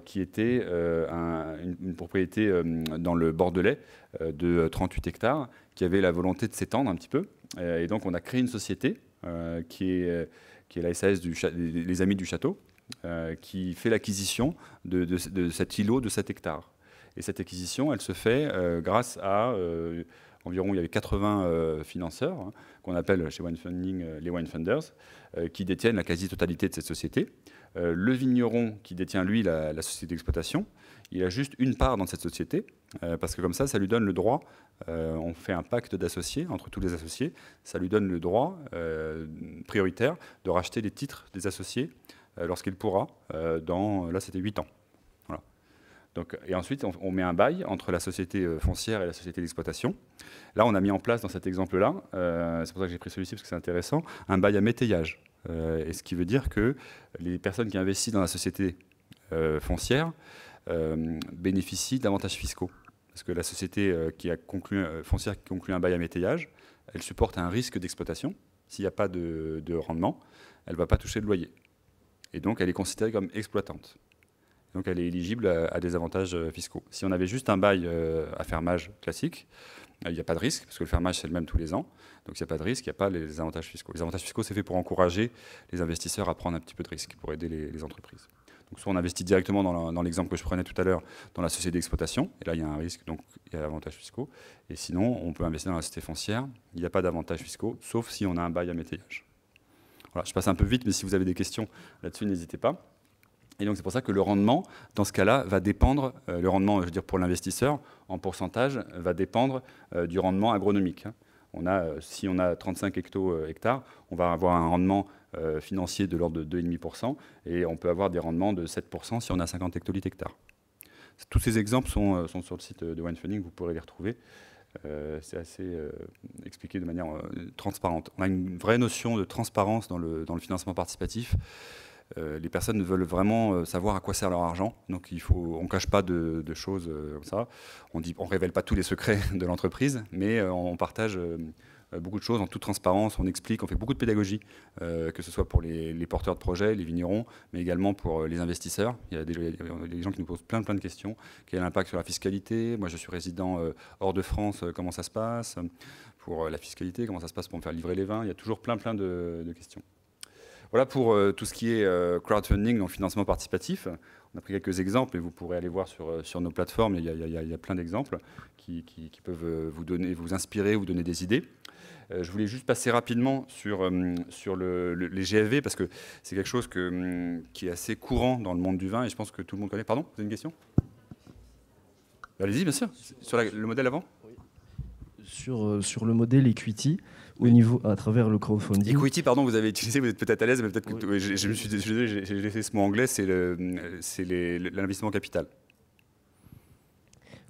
Speaker 1: qui était une propriété dans le Bordelais de 38 hectares, qui avait la volonté de s'étendre un petit peu. Et donc on a créé une société qui est la SAS les Amis du Château, qui fait l'acquisition de cet îlot de 7 hectares. Et cette acquisition, elle se fait grâce à environ, il y avait 80 financeurs, qu'on appelle chez Wine Funding les Wine Funders, qui détiennent la quasi-totalité de cette société. Le vigneron qui détient, lui, la société d'exploitation, il a juste une part dans cette société, parce que comme ça lui donne le droit, on fait un pacte d'associés entre tous les associés, ça lui donne le droit prioritaire de racheter les titres des associés lorsqu'il pourra, là c'était 8 ans. Voilà. Donc, et ensuite on met un bail entre la société foncière et la société d'exploitation. Là on a mis en place dans cet exemple-là, c'est pour ça que j'ai pris celui-ci parce que c'est intéressant, un bail à métayage. Et ce qui veut dire que les personnes qui investissent dans la société foncière bénéficient d'avantages fiscaux. Parce que la société foncière qui conclut un bail à métayage, elle supporte un risque d'exploitation. S'il n'y a pas de rendement, elle ne va pas toucher de loyer. Et donc, elle est considérée comme exploitante. Donc, elle est éligible à des avantages fiscaux. Si on avait juste un bail à fermage classique, il n'y a pas de risque, parce que le fermage, c'est le même tous les ans. Donc, s'il n'y a pas de risque, il n'y a pas les avantages fiscaux. Les avantages fiscaux, c'est fait pour encourager les investisseurs à prendre un petit peu de risque, pour aider les entreprises. Donc, soit on investit directement dans l'exemple que je prenais tout à l'heure, dans la société d'exploitation, et là, il y a un risque, donc il y a avantages fiscaux. Et sinon, on peut investir dans la société foncière, il n'y a pas d'avantages fiscaux, sauf si on a un bail à métayage. Voilà, je passe un peu vite, mais si vous avez des questions là-dessus, n'hésitez pas. Et donc c'est pour ça que le rendement, dans ce cas-là, va dépendre, le rendement, je veux dire pour l'investisseur, en pourcentage, va dépendre du rendement agronomique. Si on a 35 hectares, on va avoir un rendement financier de l'ordre de 2,5%, et on peut avoir des rendements de 7% si on a 50 hectolitres hectares. Tous ces exemples sont sur le site de Wine Funding, vous pourrez les retrouver. C'est assez expliqué de manière transparente. On a une vraie notion de transparence dans le financement participatif. Les personnes veulent vraiment savoir à quoi sert leur argent. Donc on ne cache pas de choses comme ça. On ne révèle pas tous les secrets de l'entreprise, mais on partage beaucoup de choses en toute transparence. On explique, on fait beaucoup de pédagogie, que ce soit pour les porteurs de projets, les vignerons, mais également pour les investisseurs. Il y a des gens qui nous posent plein de questions. Quel est l'impact sur la fiscalité? Moi, je suis résident hors de France. Comment ça se passe pour la fiscalité? Comment ça se passe pour me faire livrer les vins? Il y a toujours plein de questions. Voilà pour tout ce qui est crowdfunding, donc financement participatif. On a pris quelques exemples et vous pourrez aller voir sur nos plateformes. Il y a plein d'exemples qui peuvent vous inspirer, vous donner des idées. Je voulais juste passer rapidement sur les GFV parce que c'est quelque chose qui est assez courant dans le monde du vin et je pense que tout le monde connaît. Pardon, vous avez une question? Allez-y, bien sûr. Sur le modèle avant?
Speaker 4: Oui. Sur le modèle Equity, à travers le crowdfunding.
Speaker 1: Equity, pardon, vous avez utilisé, vous êtes peut-être à l'aise, mais peut-être que
Speaker 4: oui.
Speaker 1: je me suis désolé, j'ai laissé ce mot anglais, c'est l'investissement capital.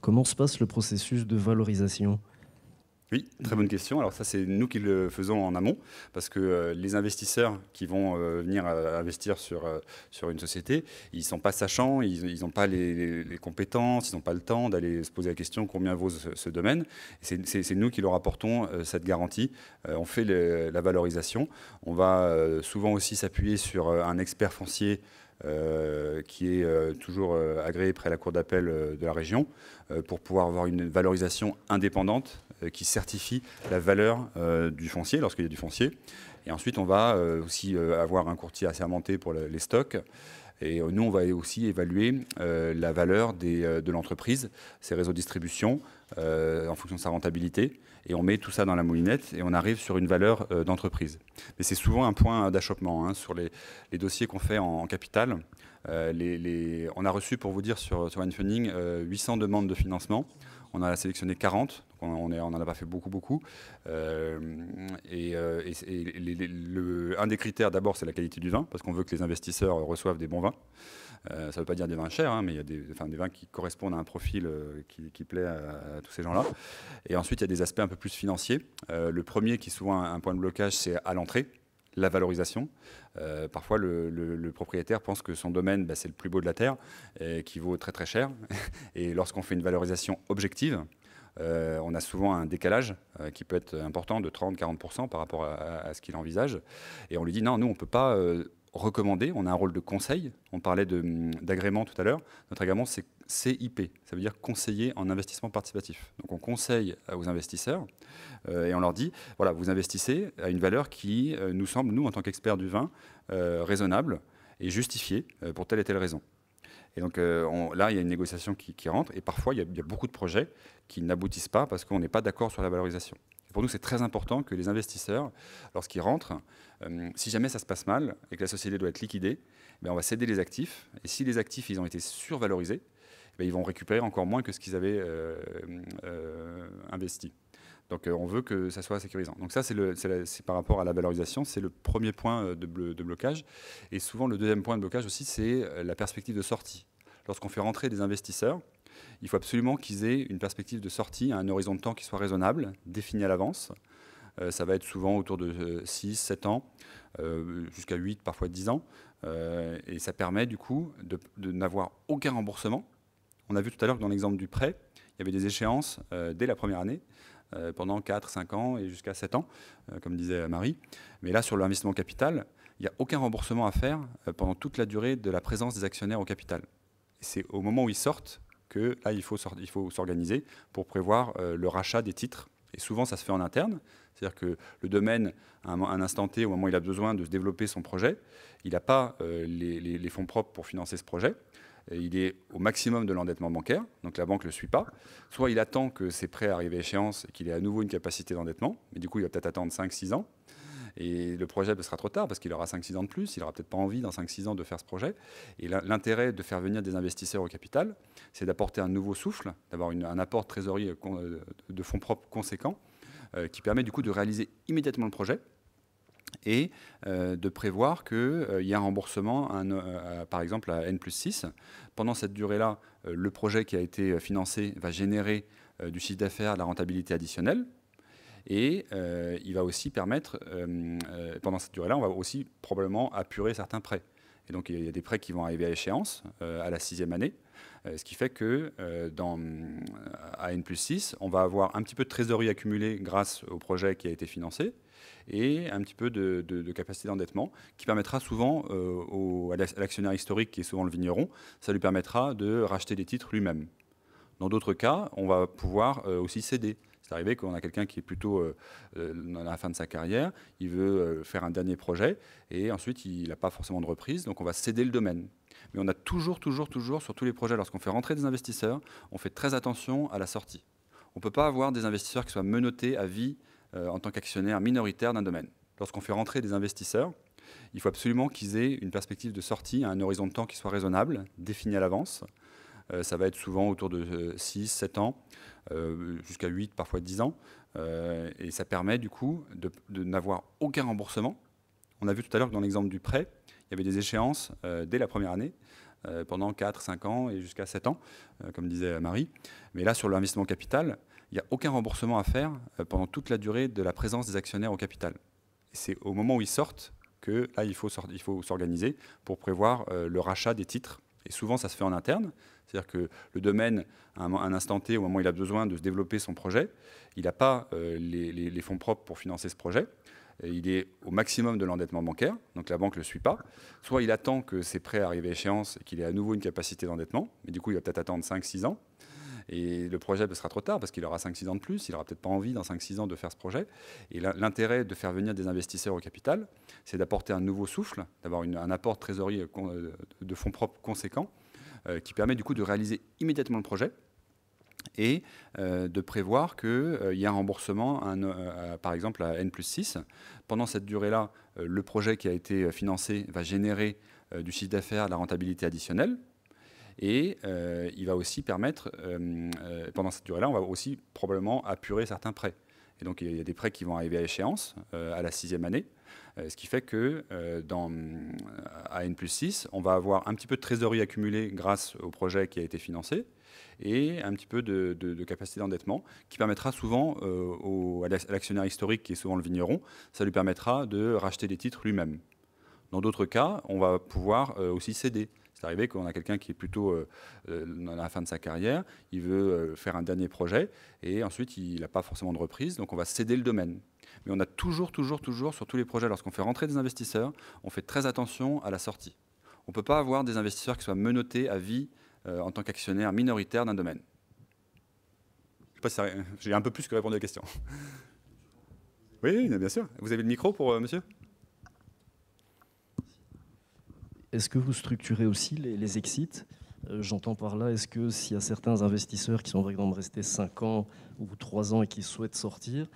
Speaker 4: Comment se passe le processus de valorisation?
Speaker 1: Oui, très bonne question. Alors ça, c'est nous qui le faisons en amont, parce que les investisseurs qui vont venir investir sur une société, ils ne sont pas sachants, ils n'ont pas les compétences, ils n'ont pas le temps d'aller se poser la question combien vaut ce domaine. C'est nous qui leur apportons cette garantie. On fait la valorisation. On va souvent aussi s'appuyer sur un expert foncier qui est toujours agréé près la cour d'appel de la région pour pouvoir avoir une valorisation indépendante qui certifie la valeur du foncier lorsqu'il y a du foncier. Et ensuite, on va aussi avoir un courtier assermenté pour les stocks. Et nous, on va aussi évaluer la valeur de l'entreprise, ses réseaux de distribution, en fonction de sa rentabilité. Et on met tout ça dans la moulinette et on arrive sur une valeur d'entreprise. Mais c'est souvent un point d'achoppement sur les dossiers qu'on fait en capital. On a reçu, pour vous dire, sur Infunding, 800 demandes de financement. On en a sélectionné 40, donc on n'en a pas fait beaucoup. Un des critères, d'abord, c'est la qualité du vin, parce qu'on veut que les investisseurs reçoivent des bons vins. Ça ne veut pas dire des vins chers, mais il y a des vins qui correspondent à un profil qui plaît à tous ces gens-là. Et ensuite, il y a des aspects un peu plus financiers. Le premier, qui est souvent un point de blocage, c'est à l'entrée, la valorisation. Parfois, le propriétaire pense que son domaine, c'est le plus beau de la Terre, qui vaut très très cher. Et lorsqu'on fait une valorisation objective, on a souvent un décalage qui peut être important de 30-40% par rapport à ce qu'il envisage. Et on lui dit non, nous, on ne peut pas recommander, on a un rôle de conseil. On parlait d'agrément tout à l'heure. Notre agrément, c'est CIP, ça veut dire conseiller en investissement participatif. Donc on conseille aux investisseurs et on leur dit, voilà, vous investissez à une valeur qui nous semble, nous, en tant qu'experts du vin, raisonnable et justifiée pour telle et telle raison. Et donc là, il y a une négociation qui rentre et parfois, il y a beaucoup de projets qui n'aboutissent pas parce qu'on n'est pas d'accord sur la valorisation. Et pour nous, c'est très important que les investisseurs, lorsqu'ils rentrent, si jamais ça se passe mal et que la société doit être liquidée, on va céder les actifs. Et si les actifs ils ont été survalorisés, ils vont récupérer encore moins que ce qu'ils avaient investi. Donc on veut que ça soit sécurisant. Donc ça, c'est par rapport à la valorisation, c'est le premier point de blocage. Et souvent, le deuxième point de blocage aussi, c'est la perspective de sortie. Lorsqu'on fait rentrer des investisseurs, il faut absolument qu'ils aient une perspective de sortie à un horizon de temps qui soit raisonnable, défini à l'avance. Ça va être souvent autour de 6, 7 ans, jusqu'à 8, parfois 10 ans. Et ça permet du coup de n'avoir aucun remboursement. On a vu tout à l'heure que dans l'exemple du prêt, il y avait des échéances dès la première année, pendant 4, 5 ans et jusqu'à 7 ans, comme disait Marie. Mais là, sur l'investissement capital, il n'y a aucun remboursement à faire pendant toute la durée de la présence des actionnaires au capital. Et c'est au moment où ils sortent que là, il faut s'organiser pour prévoir le rachat des titres. Et souvent, ça se fait en interne. C'est-à-dire que le domaine, à un instant T, au moment où il a besoin de se développer son projet, il n'a pas les fonds propres pour financer ce projet. Il est au maximum de l'endettement bancaire, donc la banque ne le suit pas. Soit il attend que ses prêts arrivent à échéance et qu'il ait à nouveau une capacité d'endettement, mais du coup, il va peut-être attendre 5-6 ans. Et le projet sera trop tard parce qu'il aura 5-6 ans de plus, il n'aura peut-être pas envie dans 5-6 ans de faire ce projet. Et l'intérêt de faire venir des investisseurs au capital, c'est d'apporter un nouveau souffle, d'avoir un apport de trésorerie de fonds propres conséquent, qui permet du coup de réaliser immédiatement le projet et de prévoir qu'il y a un remboursement, par exemple à N+6. Pendant cette durée-là, le projet qui a été financé va générer du chiffre d'affaires, de la rentabilité additionnelle. Et il va aussi permettre, pendant cette durée-là, on va aussi probablement apurer certains prêts. Et donc il y a des prêts qui vont arriver à échéance à la 6e année, ce qui fait que à N+6, on va avoir un petit peu de trésorerie accumulée grâce au projet qui a été financé et un petit peu de capacité d'endettement qui permettra souvent à l'actionnaire historique, qui est souvent le vigneron, ça lui permettra de racheter des titres lui-même. Dans d'autres cas, on va pouvoir aussi céder. C'est arrivé qu'on a quelqu'un qui est plutôt dans la fin de sa carrière, il veut faire un dernier projet et ensuite il n'a pas forcément de reprise, donc on va céder le domaine. Mais on a toujours sur tous les projets, lorsqu'on fait rentrer des investisseurs, on fait très attention à la sortie. On ne peut pas avoir des investisseurs qui soient menottés à vie en tant qu'actionnaires minoritaires d'un domaine. Lorsqu'on fait rentrer des investisseurs, il faut absolument qu'ils aient une perspective de sortie à un horizon de temps qui soit raisonnable, défini à l'avance. Ça va être souvent autour de 6, 7 ans, jusqu'à 8, parfois 10 ans. Et ça permet du coup de n'avoir aucun remboursement. On a vu tout à l'heure que dans l'exemple du prêt, il y avait des échéances dès la première année, pendant 4, 5 ans et jusqu'à 7 ans, comme disait Marie. Mais là, sur l'investissement capital, il n'y a aucun remboursement à faire pendant toute la durée de la présence des actionnaires au capital. C'est au moment où ils sortent que là, il faut s'organiser pour prévoir le rachat des titres. Et souvent, ça se fait en interne. C'est-à-dire que le domaine, à un instant T, au moment où il a besoin de se développer son projet, il n'a pas les fonds propres pour financer ce projet. Et il est au maximum de l'endettement bancaire, donc la banque ne le suit pas. Soit il attend que ses prêts arrivent à échéance et qu'il ait à nouveau une capacité d'endettement, mais du coup, il va peut-être attendre 5-6 ans. Et le projet sera trop tard parce qu'il aura 5-6 ans de plus, il n'aura peut-être pas envie dans 5-6 ans de faire ce projet. Et l'intérêt de faire venir des investisseurs au capital, c'est d'apporter un nouveau souffle, d'avoir un apport de trésorerie de fonds propres conséquent, qui permet du coup de réaliser immédiatement le projet et de prévoir qu'il y a un remboursement, par exemple à N+6. Pendant cette durée-là, le projet qui a été financé va générer du chiffre d'affaires, de la rentabilité additionnelle. Et il va aussi permettre, pendant cette durée-là, on va aussi probablement apurer certains prêts. Et donc il y a des prêts qui vont arriver à échéance à la 6e année, ce qui fait que à N+6, on va avoir un petit peu de trésorerie accumulée grâce au projet qui a été financé et un petit peu de capacité d'endettement qui permettra souvent à l'actionnaire historique, qui est souvent le vigneron, ça lui permettra de racheter des titres lui-même. Dans d'autres cas, on va pouvoir aussi céder. C'est arrivé qu'on a quelqu'un qui est plutôt dans la fin de sa carrière, il veut faire un dernier projet et ensuite il n'a pas forcément de reprise, donc on va céder le domaine. Mais on a toujours sur tous les projets, lorsqu'on fait rentrer des investisseurs, on fait très attention à la sortie. On ne peut pas avoir des investisseurs qui soient menottés à vie en tant qu'actionnaire minoritaire d'un domaine. Je sais pas si j'ai un peu plus que répondu à la question. Oui, bien sûr. Vous avez le micro pour monsieur ?
Speaker 4: Est-ce que vous structurez aussi les exits ? J'entends par là, est-ce que s'il y a certains investisseurs qui sont par exemple restés 5 ans ou 3 ans et qui souhaitent sortir,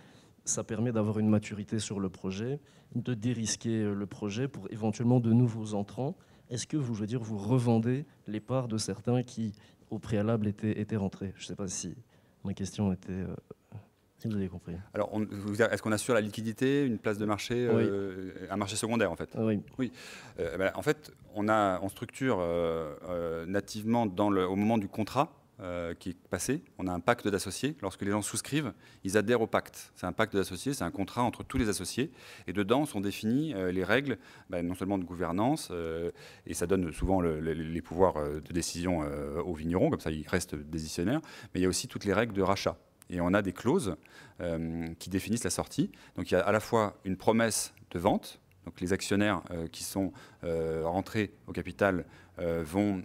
Speaker 4: ça permet d'avoir une maturité sur le projet, de dérisquer le projet pour éventuellement de nouveaux entrants. Est-ce que vous, vous revendez les parts de certains qui, au préalable, étaient rentrés ? Je ne sais pas si ma question était... si vous avez compris.
Speaker 1: Alors, est-ce qu'on assure la liquidité, une place de marché,
Speaker 4: oui.
Speaker 1: Un marché secondaire en fait ?
Speaker 4: Oui.
Speaker 1: Oui. En fait, on structure nativement au moment du contrat qui est passé. On a un pacte d'associés. Lorsque les gens souscrivent, ils adhèrent au pacte. C'est un pacte d'associés, c'est un contrat entre tous les associés. Et dedans sont définies les règles, non seulement de gouvernance, et ça donne souvent les pouvoirs de décision aux vignerons, comme ça ils restent décisionnaires, mais il y a aussi toutes les règles de rachat. Et on a des clauses qui définissent la sortie. Donc il y a à la fois une promesse de vente. Donc les actionnaires qui sont rentrés au capital vont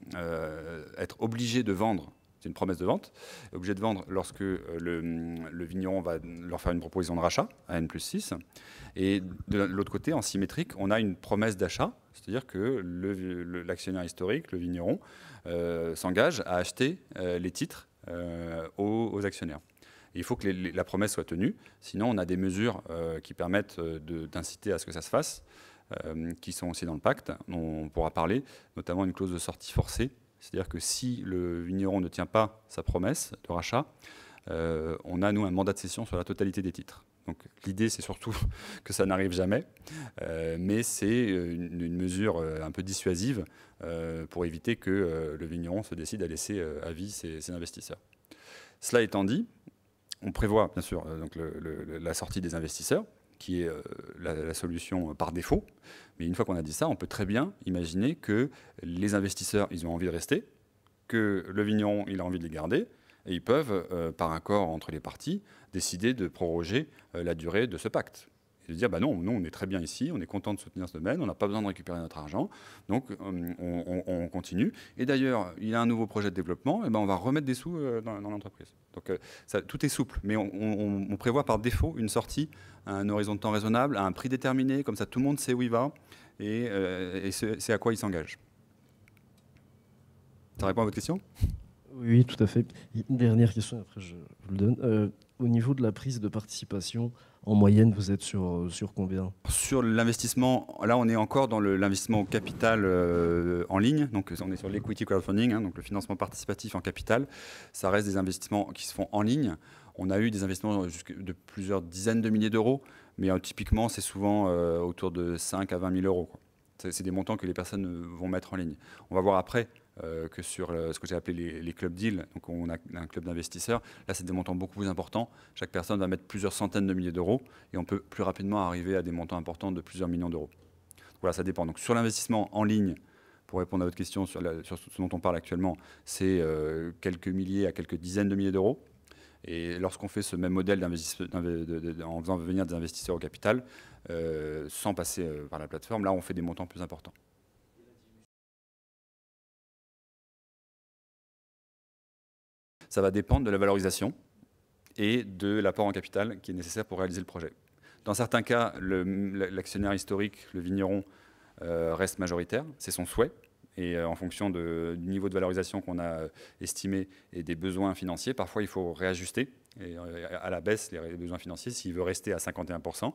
Speaker 1: être obligés de vendre. C'est une promesse de vente. Obligés de vendre lorsque le vigneron va leur faire une proposition de rachat à N+6. Et de l'autre côté, en symétrique, on a une promesse d'achat. C'est-à-dire que l'actionnaire historique, le vigneron, s'engage à acheter les titres aux actionnaires. Il faut que la promesse soit tenue, sinon on a des mesures qui permettent d'inciter à ce que ça se fasse, qui sont aussi dans le pacte. On pourra parler notamment d'une clause de sortie forcée, c'est-à-dire que si le vigneron ne tient pas sa promesse de rachat, on a, nous, un mandat de cession sur la totalité des titres. Donc l'idée, c'est surtout que ça n'arrive jamais, mais c'est une mesure un peu dissuasive pour éviter que le vigneron se décide à laisser à vie ses investisseurs. Cela étant dit, on prévoit bien sûr donc la sortie des investisseurs, qui est la solution par défaut. Mais une fois qu'on a dit ça, on peut très bien imaginer que les investisseurs, ils ont envie de rester, que le vigneron, il a envie de les garder, et ils peuvent, par accord entre les parties, décider de proroger la durée de ce pacte. Et de dire, non, nous, on est très bien ici, on est content de soutenir ce domaine, on n'a pas besoin de récupérer notre argent, donc on continue. Et d'ailleurs, il y a un nouveau projet de développement, et on va remettre des sous dans l'entreprise. Donc tout est souple, mais on prévoit par défaut une sortie à un horizon de temps raisonnable, à un prix déterminé, comme ça tout le monde sait où il va, et c'est à quoi il s'engage. Ça répond à votre question ?
Speaker 4: Oui, tout à fait. Une dernière question, après je vous le donne. Au niveau de la prise de participation, en moyenne, vous êtes sur combien ?
Speaker 1: Sur l'investissement, là on est encore dans l'investissement au capital en ligne, donc on est sur l'equity crowdfunding, donc le financement participatif en capital. Ça reste des investissements qui se font en ligne. On a eu des investissements de plusieurs dizaines de milliers d'euros, mais typiquement c'est souvent autour de 5 à 20 000 euros, quoi. C'est des montants que les personnes vont mettre en ligne. On va voir après que sur ce que j'ai appelé les clubs deals, donc on a un club d'investisseurs, là c'est des montants beaucoup plus importants. Chaque personne va mettre plusieurs centaines de milliers d'euros et on peut plus rapidement arriver à des montants importants de plusieurs millions d'euros. Voilà, ça dépend. Donc sur l'investissement en ligne, pour répondre à votre question sur ce dont on parle actuellement, c'est quelques milliers à quelques dizaines de milliers d'euros. Et lorsqu'on fait ce même modèle en faisant venir des investisseurs au capital, sans passer par la plateforme, là on fait des montants plus importants. Ça va dépendre de la valorisation et de l'apport en capital qui est nécessaire pour réaliser le projet. Dans certains cas, l'actionnaire historique, le vigneron, reste majoritaire, c'est son souhait. Et en fonction du niveau de valorisation qu'on a estimé et des besoins financiers, parfois il faut réajuster à la baisse les besoins financiers s'il veut rester à 51%.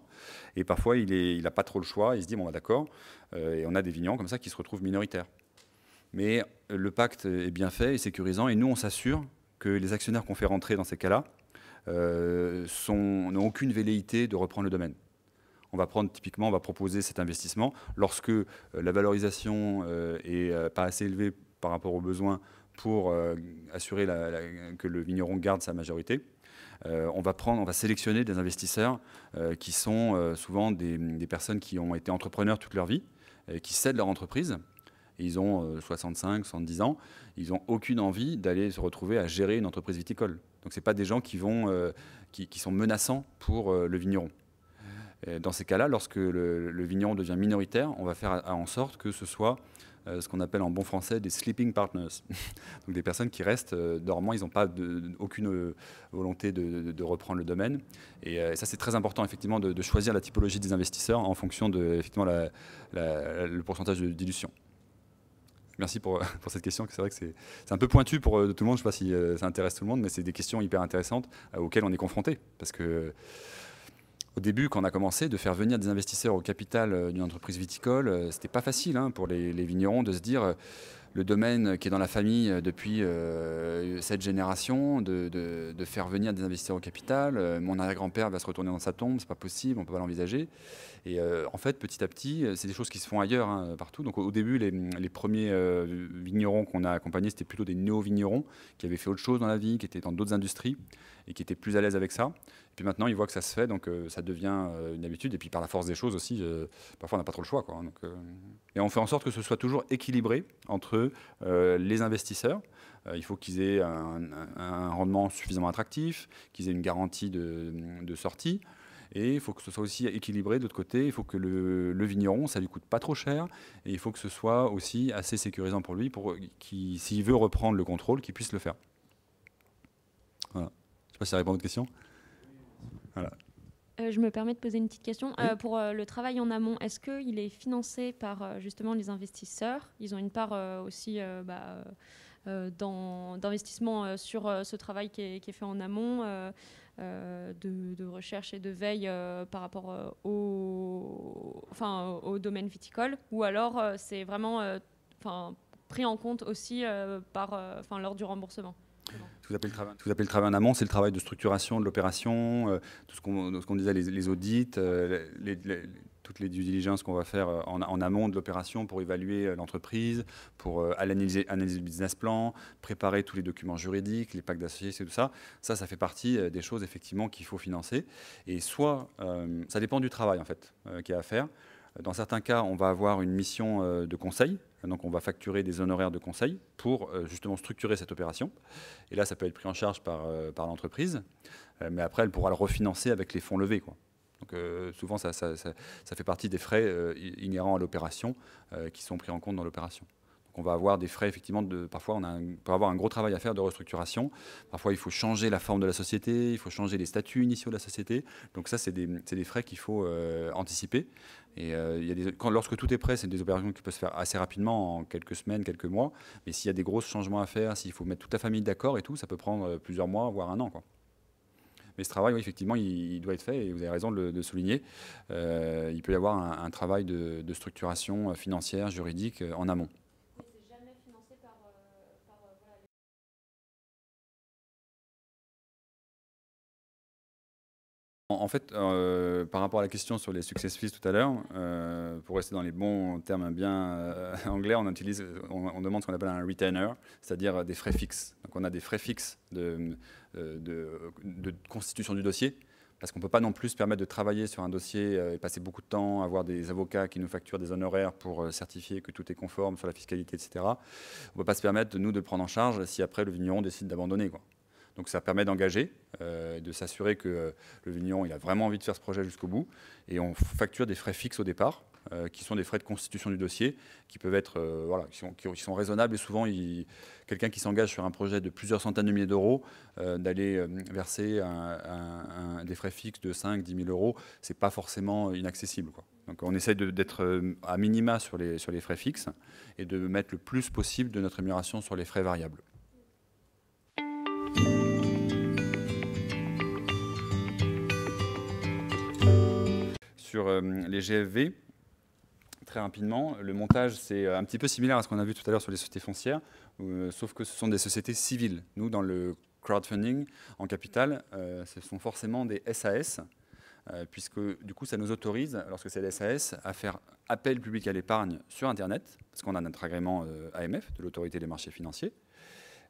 Speaker 1: Et parfois il n'a pas trop le choix, il se dit bon d'accord, et on a des vignerons comme ça qui se retrouvent minoritaires. Mais le pacte est bien fait et sécurisant, et nous on s'assure que les actionnaires qu'on fait rentrer dans ces cas-là n'ont aucune velléité de reprendre le domaine. On va proposer cet investissement lorsque la valorisation est pas assez élevée par rapport aux besoins pour assurer que le vigneron garde sa majorité. On va sélectionner des investisseurs qui sont souvent des personnes qui ont été entrepreneurs toute leur vie, qui cèdent leur entreprise. Ils ont 65, 70 ans. Ils n'ont aucune envie d'aller se retrouver à gérer une entreprise viticole. Donc ce n'est pas des gens qui sont menaçants pour le vigneron. Dans ces cas-là, lorsque le vigneron devient minoritaire, on va faire en sorte que ce soit ce qu'on appelle en bon français des sleeping partners. Donc des personnes qui restent dormants, ils n'ont pas aucune volonté de reprendre le domaine. Et ça, c'est très important effectivement de choisir la typologie des investisseurs en fonction de effectivement, le pourcentage de dilution. Merci pour cette question. C'est vrai que c'est un peu pointu pour tout le monde. Je ne sais pas si ça intéresse tout le monde, mais c'est des questions hyper intéressantes auxquelles on est confronté. Parce que au début, quand on a commencé, de faire venir des investisseurs au capital d'une entreprise viticole, c'était pas facile pour les vignerons de se dire le domaine qui est dans la famille depuis cette génération, de faire venir des investisseurs au capital. Mon arrière-grand-père va se retourner dans sa tombe, c'est pas possible, on peut pas l'envisager. Et en fait, petit à petit, c'est des choses qui se font ailleurs, partout. Donc au début, les premiers vignerons qu'on a accompagnés, c'était plutôt des néo-vignerons qui avaient fait autre chose dans la vie, qui étaient dans d'autres industries et qui étaient plus à l'aise avec ça. Et puis maintenant, ils voient que ça se fait, donc ça devient une habitude. Et puis par la force des choses aussi, parfois on n'a pas trop le choix, quoi. Donc, et on fait en sorte que ce soit toujours équilibré entre les investisseurs. Il faut qu'ils aient un rendement suffisamment attractif, qu'ils aient une garantie de sortie. Et il faut que ce soit aussi équilibré de l'autre côté. Il faut que le vigneron, ça ne lui coûte pas trop cher. Et il faut que ce soit aussi assez sécurisant pour lui, pour qu'il, s'il veut reprendre le contrôle, qu'il puisse le faire. Voilà. Je ne sais pas si ça répond à votre question. Voilà.
Speaker 5: Je me permets de poser une petite question.
Speaker 1: Oui.
Speaker 5: Pour le travail en amont, est-ce qu'il est financé par justement les investisseurs? Ils ont une part aussi d'investissement sur ce travail qui est fait en amont, de recherche et de veille par rapport au domaine viticole, ou alors c'est vraiment pris en compte aussi lors du remboursement?
Speaker 1: Ce que vous appelez le travail en amont, c'est le travail de structuration de l'opération, tout ce qu'on disait, les audits, toutes les due diligence qu'on va faire en amont de l'opération pour évaluer l'entreprise, pour analyser le business plan, préparer tous les documents juridiques, les pactes d'associés, tout ça. Ça fait partie des choses effectivement qu'il faut financer. Et soit, ça dépend du travail en fait qu'il y a à faire. Dans certains cas, on va avoir une mission de conseil. Donc on va facturer des honoraires de conseil pour justement structurer cette opération. Et là, ça peut être pris en charge par l'entreprise. Mais après, elle pourra le refinancer avec les fonds levés, quoi. Donc souvent, ça fait partie des frais inhérents à l'opération qui sont pris en compte dans l'opération. Donc on va avoir des frais, effectivement, parfois on peut avoir un gros travail à faire de restructuration. Parfois, il faut changer la forme de la société, il faut changer les statuts initiaux de la société. Donc ça, c'est des frais qu'il faut anticiper. Et lorsque tout est prêt, c'est des opérations qui peuvent se faire assez rapidement, en quelques semaines, quelques mois. Mais s'il y a des gros changements à faire, s'il faut mettre toute la famille d'accord et tout, ça peut prendre plusieurs mois, voire un an, quoi. Mais ce travail, oui, effectivement, il doit être fait, et vous avez raison de le souligner. Il peut y avoir un travail de structuration financière, juridique en amont. En fait, par rapport à la question sur les success fees tout à l'heure, pour rester dans les bons termes bien anglais, on demande ce qu'on appelle un retainer, c'est-à-dire des frais fixes. Donc on a des frais fixes de constitution du dossier, parce qu'on ne peut pas non plus se permettre de travailler sur un dossier et passer beaucoup de temps, avoir des avocats qui nous facturent des honoraires pour certifier que tout est conforme sur la fiscalité, etc. On ne peut pas se permettre, nous, de prendre en charge si après le vigneron décide d'abandonner, quoi. Donc ça permet d'engager, de s'assurer que le vigneron il a vraiment envie de faire ce projet jusqu'au bout. Et on facture des frais fixes au départ, qui sont des frais de constitution du dossier, qui peuvent être, voilà, qui sont raisonnables. Et souvent, quelqu'un qui s'engage sur un projet de plusieurs centaines de milliers d'euros, d'aller verser des frais fixes de 5 10 000 euros, c'est pas forcément inaccessible, quoi. Donc on essaie d'être à minima sur les frais fixes et de mettre le plus possible de notre rémunération sur les frais variables. Sur les GFV, très rapidement, le montage, c'est un petit peu similaire à ce qu'on a vu tout à l'heure sur les sociétés foncières, sauf que ce sont des sociétés civiles. Nous, dans le crowdfunding en capital, ce sont forcément des SAS, puisque du coup, ça nous autorise, lorsque c'est des SAS, à faire appel public à l'épargne sur Internet, parce qu'on a notre agrément AMF, de l'autorité des marchés financiers.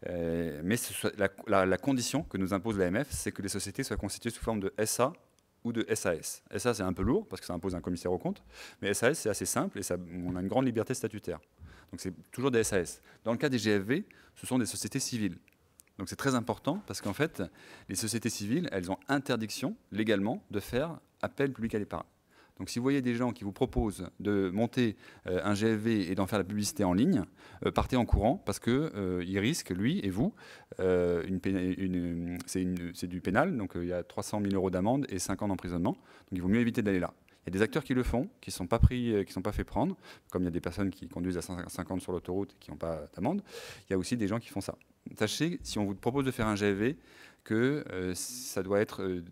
Speaker 1: Mais la condition que nous impose l'AMF, c'est que les sociétés soient constituées sous forme de SA ou de SAS. SA, c'est un peu lourd parce que ça impose un commissaire aux comptes, mais SAS, c'est assez simple et on a une grande liberté statutaire. Donc c'est toujours des SAS. Dans le cas des GFV, ce sont des sociétés civiles. Donc c'est très important parce qu'en fait, les sociétés civiles, elles ont interdiction légalement de faire appel public à l'épargne. Donc si vous voyez des gens qui vous proposent de monter un GFV et d'en faire la publicité en ligne, partez en courant parce qu'il risque, lui et vous, c'est du pénal, donc il y a 300 000 € d'amende et 5 ans d'emprisonnement. Donc il vaut mieux éviter d'aller là. Il y a des acteurs qui le font, qui ne sont pas fait prendre, comme il y a des personnes qui conduisent à 150 sur l'autoroute et qui n'ont pas d'amende. Il y a aussi des gens qui font ça. Sachez, si on vous propose de faire un GFV, que ça doit être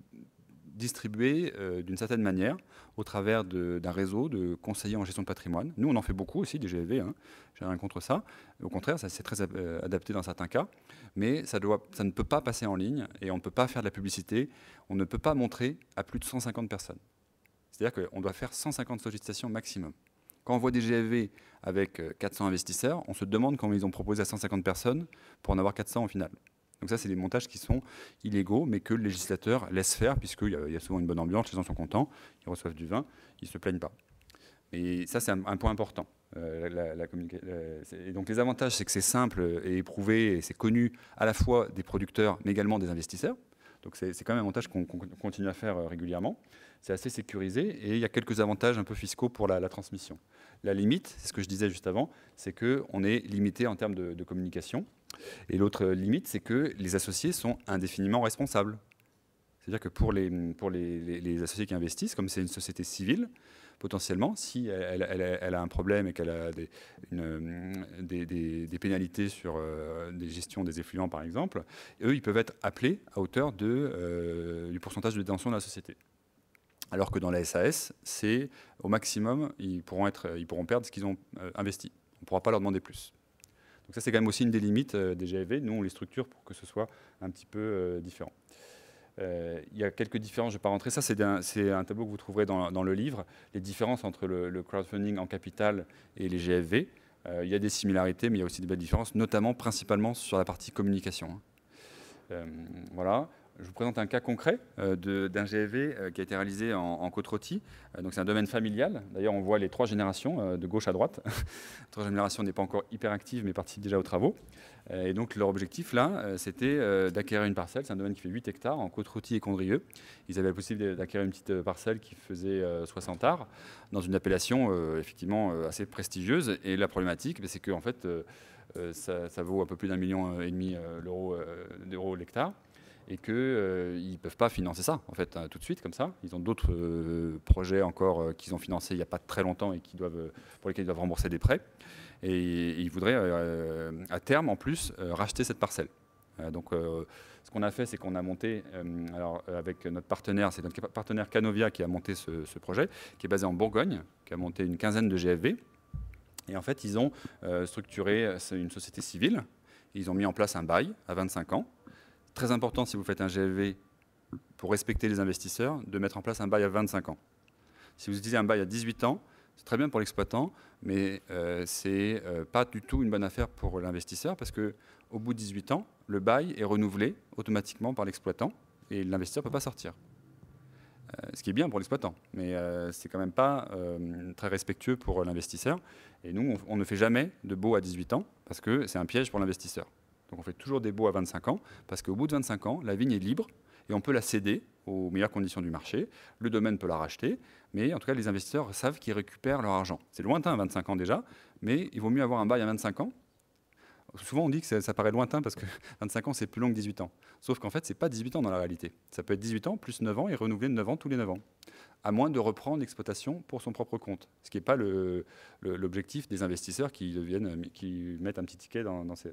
Speaker 1: distribué d'une certaine manière au travers d'un réseau de conseillers en gestion de patrimoine. Nous, on en fait beaucoup aussi, des GFV, hein. J'ai rien contre ça. Au contraire, ça c'est très adapté dans certains cas. Mais ça ne peut pas passer en ligne et on ne peut pas faire de la publicité. On ne peut pas montrer à plus de 150 personnes. C'est-à-dire qu'on doit faire 150 sollicitations maximum. Quand on voit des GFV avec 400 investisseurs, on se demande comment ils ont proposé à 150 personnes pour en avoir 400 au final. Donc ça, c'est des montages qui sont illégaux, mais que le législateur laisse faire, puisqu'il y a souvent une bonne ambiance, les gens sont contents, ils reçoivent du vin, ils ne se plaignent pas. Et ça, c'est un point important. Et donc les avantages, c'est que c'est simple et éprouvé, et c'est connu à la fois des producteurs, mais également des investisseurs. Donc c'est quand même un montage qu'on continue à faire régulièrement. C'est assez sécurisé, et il y a quelques avantages un peu fiscaux pour la transmission. La limite, c'est ce que je disais juste avant, c'est qu'on est limité en termes de communication. Et l'autre limite, c'est que les associés sont indéfiniment responsables. C'est-à-dire que pour les associés qui investissent, comme c'est une société civile, potentiellement, si elle a un problème et qu'elle a des pénalités sur des gestions des effluents, par exemple, eux, ils peuvent être appelés à hauteur du pourcentage de détention de la société. Alors que dans la SAS, c'est au maximum, ils pourront perdre ce qu'ils ont investi. On ne pourra pas leur demander plus. Donc ça, c'est quand même aussi une des limites des GFV. Nous, on les structure pour que ce soit un petit peu différent. Il y a quelques différences, je ne vais pas rentrer. Ça, c'est un tableau que vous trouverez dans le livre. Les différences entre le crowdfunding en capital et les GFV. Il y a des similarités, mais il y a aussi des belles différences, notamment, principalement sur la partie communication. Voilà. Je vous présente un cas concret d'un GFV qui a été réalisé en Côte-Rôtie. Donc c'est un domaine familial. D'ailleurs, on voit les 3 générations de gauche à droite. La 3e génération n'est pas encore hyper active, mais participe déjà aux travaux. Et donc leur objectif là, c'était d'acquérir une parcelle. C'est un domaine qui fait 8 hectares en Côte-Rôtie et Condrieu. Ils avaient la possibilité d'acquérir une petite parcelle qui faisait 60 arts dans une appellation effectivement assez prestigieuse. Et la problématique, c'est qu'en fait, ça vaut un peu plus d'1,5 million d'euros l'hectare. Et qu'ils ne peuvent pas financer ça, en fait, tout de suite, comme ça. Ils ont d'autres projets encore qu'ils ont financés il n'y a pas très longtemps et pour lesquels ils doivent rembourser des prêts. Et ils voudraient, à terme, en plus, racheter cette parcelle. Donc, ce qu'on a fait, c'est qu'on a monté, avec notre partenaire, c'est notre partenaire Canovia qui a monté ce projet, qui est basé en Bourgogne, qui a monté une quinzaine de GFV. Et en fait, ils ont structuré une société civile. Ils ont mis en place un bail à 25 ans. Très important, si vous faites un GFV, pour respecter les investisseurs, de mettre en place un bail à 25 ans. Si vous utilisez un bail à 18 ans, c'est très bien pour l'exploitant, mais c'est pas du tout une bonne affaire pour l'investisseur parce qu'au bout de 18 ans, le bail est renouvelé automatiquement par l'exploitant et l'investisseur ne peut pas sortir. Ce qui est bien pour l'exploitant, mais c'est quand même pas très respectueux pour l'investisseur. Et nous, on ne fait jamais de baux à 18 ans parce que c'est un piège pour l'investisseur. Donc on fait toujours des baux à 25 ans parce qu'au bout de 25 ans, la vigne est libre et on peut la céder aux meilleures conditions du marché. Le domaine peut la racheter, mais en tout cas, les investisseurs savent qu'ils récupèrent leur argent. C'est lointain à 25 ans déjà, mais il vaut mieux avoir un bail à 25 ans. Souvent, on dit que ça paraît lointain parce que 25 ans, c'est plus long que 18 ans. Sauf qu'en fait, ce n'est pas 18 ans dans la réalité. Ça peut être 18 ans plus 9 ans et renouveler de 9 ans tous les 9 ans, à moins de reprendre l'exploitation pour son propre compte, ce qui n'est pas l'objectif des investisseurs qui mettent un petit ticket dans ça.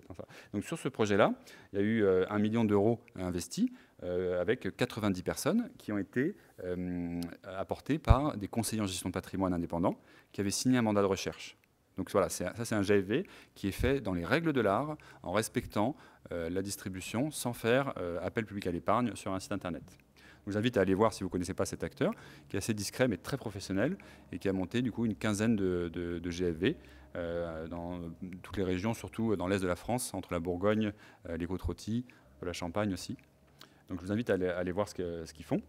Speaker 1: Donc sur ce projet-là, il y a eu 1 million d'euros investis avec 90 personnes qui ont été apportées par des conseillers en gestion de patrimoine indépendants qui avaient signé un mandat de recherche. Donc voilà, ça c'est un GFV qui est fait dans les règles de l'art, en respectant la distribution, sans faire appel public à l'épargne sur un site internet. Je vous invite à aller voir si vous ne connaissez pas cet acteur, qui est assez discret mais très professionnel, et qui a monté du coup une quinzaine de GFV dans toutes les régions, surtout dans l'est de la France, entre la Bourgogne, les Côtes-Rôties, la Champagne aussi. Donc je vous invite à aller voir ce qu'ils font.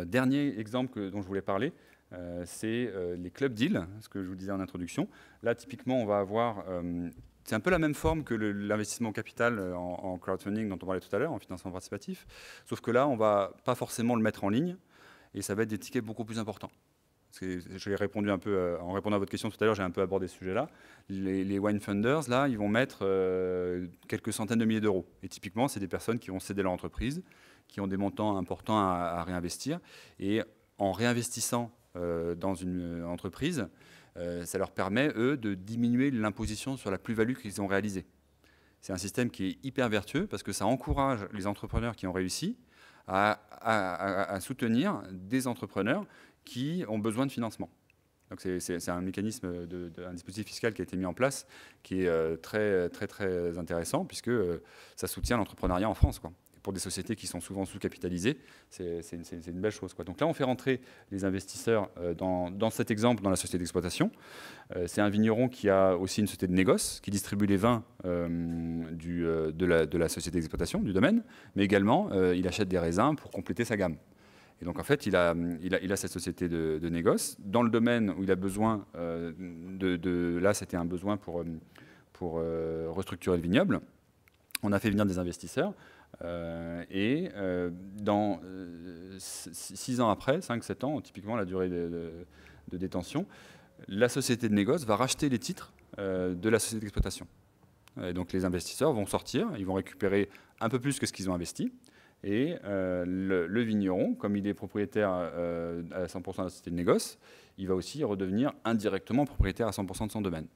Speaker 1: Dernier exemple dont je voulais parler, c'est les club deals, ce que je vous disais en introduction. Là, typiquement, on va avoir... c'est un peu la même forme que l'investissement au capital en crowdfunding dont on parlait tout à l'heure, en financement participatif, sauf que là, on ne va pas forcément le mettre en ligne, et ça va être des tickets beaucoup plus importants. Je l'ai répondu un peu, en répondant à votre question tout à l'heure, j'ai un peu abordé ce sujet-là. Les wine funders, là, ils vont mettre quelques centaines de milliers d'euros. Et typiquement, c'est des personnes qui vont céder leur entreprise, qui ont des montants importants à réinvestir. Et en réinvestissant dans une entreprise, ça leur permet, eux, de diminuer l'imposition sur la plus-value qu'ils ont réalisée. C'est un système qui est hyper vertueux parce que ça encourage les entrepreneurs qui ont réussi à soutenir des entrepreneurs qui ont besoin de financement. Donc c'est un mécanisme, un dispositif fiscal qui a été mis en place qui est très intéressant puisque ça soutient l'entrepreneuriat en France, quoi. Pour des sociétés qui sont souvent sous-capitalisées, c'est une belle chose, quoi. Donc là, on fait rentrer les investisseurs dans cet exemple, dans la société d'exploitation. C'est un vigneron qui a aussi une société de négoce, qui distribue les vins de la société d'exploitation, du domaine, mais également, il achète des raisins pour compléter sa gamme. Et donc, en fait, il a cette société de négoce. Dans le domaine où il a besoin là, c'était un besoin pour restructurer le vignoble. On a fait venir des investisseurs. Dans 6 ans après, 5-7 ans, typiquement la durée de détention, la société de négoce va racheter les titres de la société d'exploitation. Donc les investisseurs vont sortir, ils vont récupérer un peu plus que ce qu'ils ont investi. Et le vigneron, comme il est propriétaire à 100% de la société de négoce, il va aussi redevenir indirectement propriétaire à 100% de son domaine.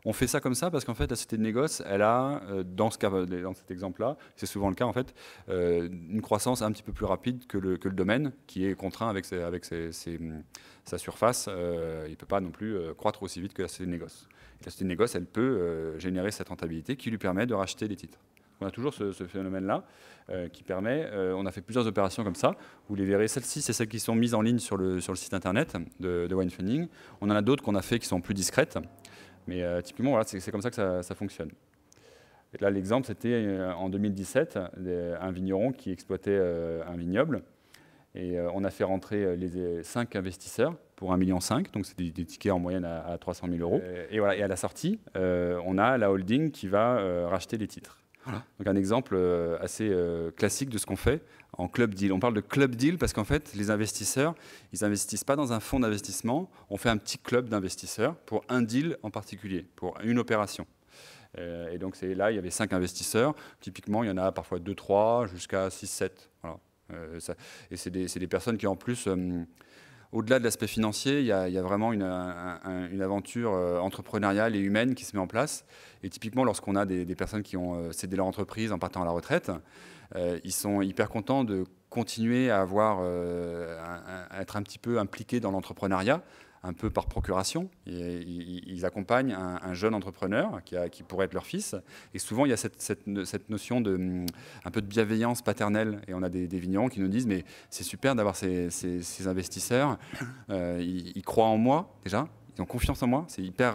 Speaker 1: On fait ça comme ça parce qu'en fait, la société de négoce, elle a, dans cet exemple-là, c'est souvent le cas en fait, une croissance un petit peu plus rapide que le domaine, qui est contraint avec sa surface. Il ne peut pas non plus croître aussi vite que la société de négoce. Et la société de négoce, elle peut générer cette rentabilité qui lui permet de racheter les titres. On a toujours ce phénomène-là qui permet, on a fait plusieurs opérations comme ça, vous les verrez, celles-ci, c'est celles qui sont mises en ligne sur le site internet de Wine Funding. On en a d'autres qu'on a fait qui sont plus discrètes. Mais typiquement, voilà, c'est comme ça que ça fonctionne. Et là, l'exemple, c'était en 2017, un vigneron qui exploitait un vignoble. Et on a fait rentrer les 5 investisseurs pour 1,5 million. Donc, c'est des tickets en moyenne à 300 000 euros. Et voilà, et à la sortie, on a la holding qui va racheter les titres. Voilà. Donc, un exemple assez classique de ce qu'on fait en club deal. On parle de club deal parce qu'en fait, les investisseurs, ils n'investissent pas dans un fonds d'investissement. On fait un petit club d'investisseurs pour un deal en particulier, pour une opération. Et donc, là, il y avait 5 investisseurs. Typiquement, il y en a parfois 2, 3, jusqu'à 6, 7. Voilà. Et c'est des personnes qui, en plus, au-delà de l'aspect financier, il y a vraiment une aventure entrepreneuriale et humaine qui se met en place. Et typiquement, lorsqu'on a des personnes qui ont cédé leur entreprise en partant à la retraite, ils sont hyper contents de continuer à être un petit peu impliqués dans l'entrepreneuriat, un peu par procuration. Ils accompagnent un jeune entrepreneur qui pourrait être leur fils. Et souvent, il y a cette notion un peu de bienveillance paternelle. Et on a des vignerons qui nous disent, mais c'est super d'avoir ces investisseurs. Ils croient en moi, déjà. Ils ont confiance en moi, c'est hyper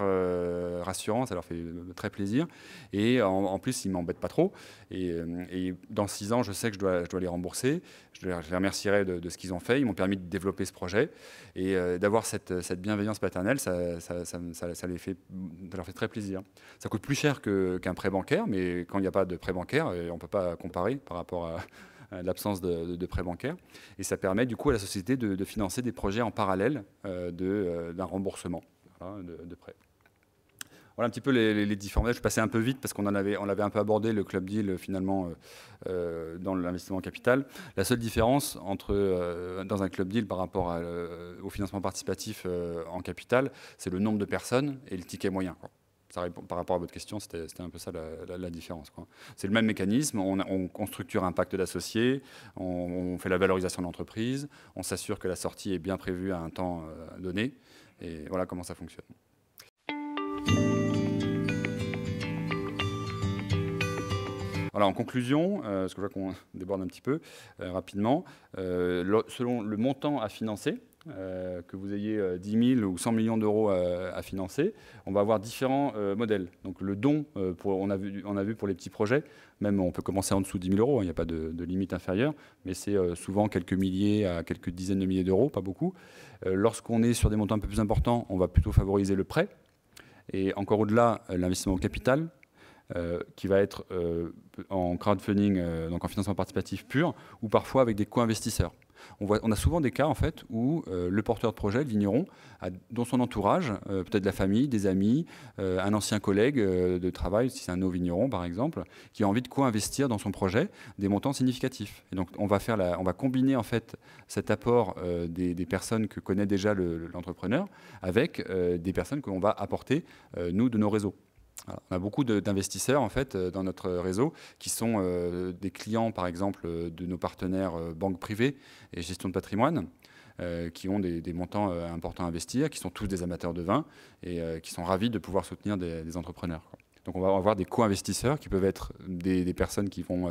Speaker 1: rassurant, ça leur fait très plaisir. Et en plus, ils ne m'embêtent pas trop. Et dans 6 ans, je sais que je dois les rembourser. Je les remercierai de ce qu'ils ont fait. Ils m'ont permis de développer ce projet. Et d'avoir cette bienveillance paternelle, ça leur fait très plaisir. Ça coûte plus cher qu'un prêt bancaire, mais quand il n'y a pas de prêt bancaire, on ne peut pas comparer par rapport à l'absence de prêt bancaire. Et ça permet du coup à la société de financer des projets en parallèle d'un remboursement de prêt. Voilà un petit peu les différents modèles. Je passais un peu vite parce qu'on l'avait un peu abordé, le club deal, finalement, dans l'investissement en capital. La seule différence dans un club deal par rapport au financement participatif en capital, c'est le nombre de personnes et le ticket moyen, quoi. Ça répond, par rapport à votre question, c'était un peu ça la différence, quoi. C'est le même mécanisme, on structure un pacte d'associés, on fait la valorisation de l'entreprise, on s'assure que la sortie est bien prévue à un temps donné, et voilà comment ça fonctionne. Voilà, en conclusion, parce que je vois qu'on déborde un petit peu rapidement, selon le montant à financer, que vous ayez 10 000 ou 100 millions d'euros à financer, on va avoir différents modèles. Donc le don, on a vu pour les petits projets, même on peut commencer en dessous de 10 000 euros, hein, il n'y a pas de limite inférieure, mais c'est souvent quelques milliers à quelques dizaines de milliers d'euros, pas beaucoup. Lorsqu'on est sur des montants un peu plus importants, on va plutôt favoriser le prêt, et encore au-delà, l'investissement au capital, qui va être en crowdfunding, donc en financement participatif pur, ou parfois avec des co-investisseurs. On a souvent des cas en fait où le porteur de projet, le vigneron, dans son entourage, peut-être la famille, des amis, un ancien collègue de travail, si c'est un no-vigneron par exemple, qui a envie de co-investir dans son projet des montants significatifs. Et donc on va combiner en fait cet apport des personnes que connaît déjà l'entrepreneur avec des personnes qu'on va apporter nous de nos réseaux. Alors, on a beaucoup d'investisseurs en fait dans notre réseau qui sont des clients par exemple de nos partenaires banques privées et gestion de patrimoine qui ont des montants importants à investir, qui sont tous des amateurs de vin et qui sont ravis de pouvoir soutenir des entrepreneurs, quoi. Donc on va avoir des co-investisseurs qui peuvent être des personnes qui sont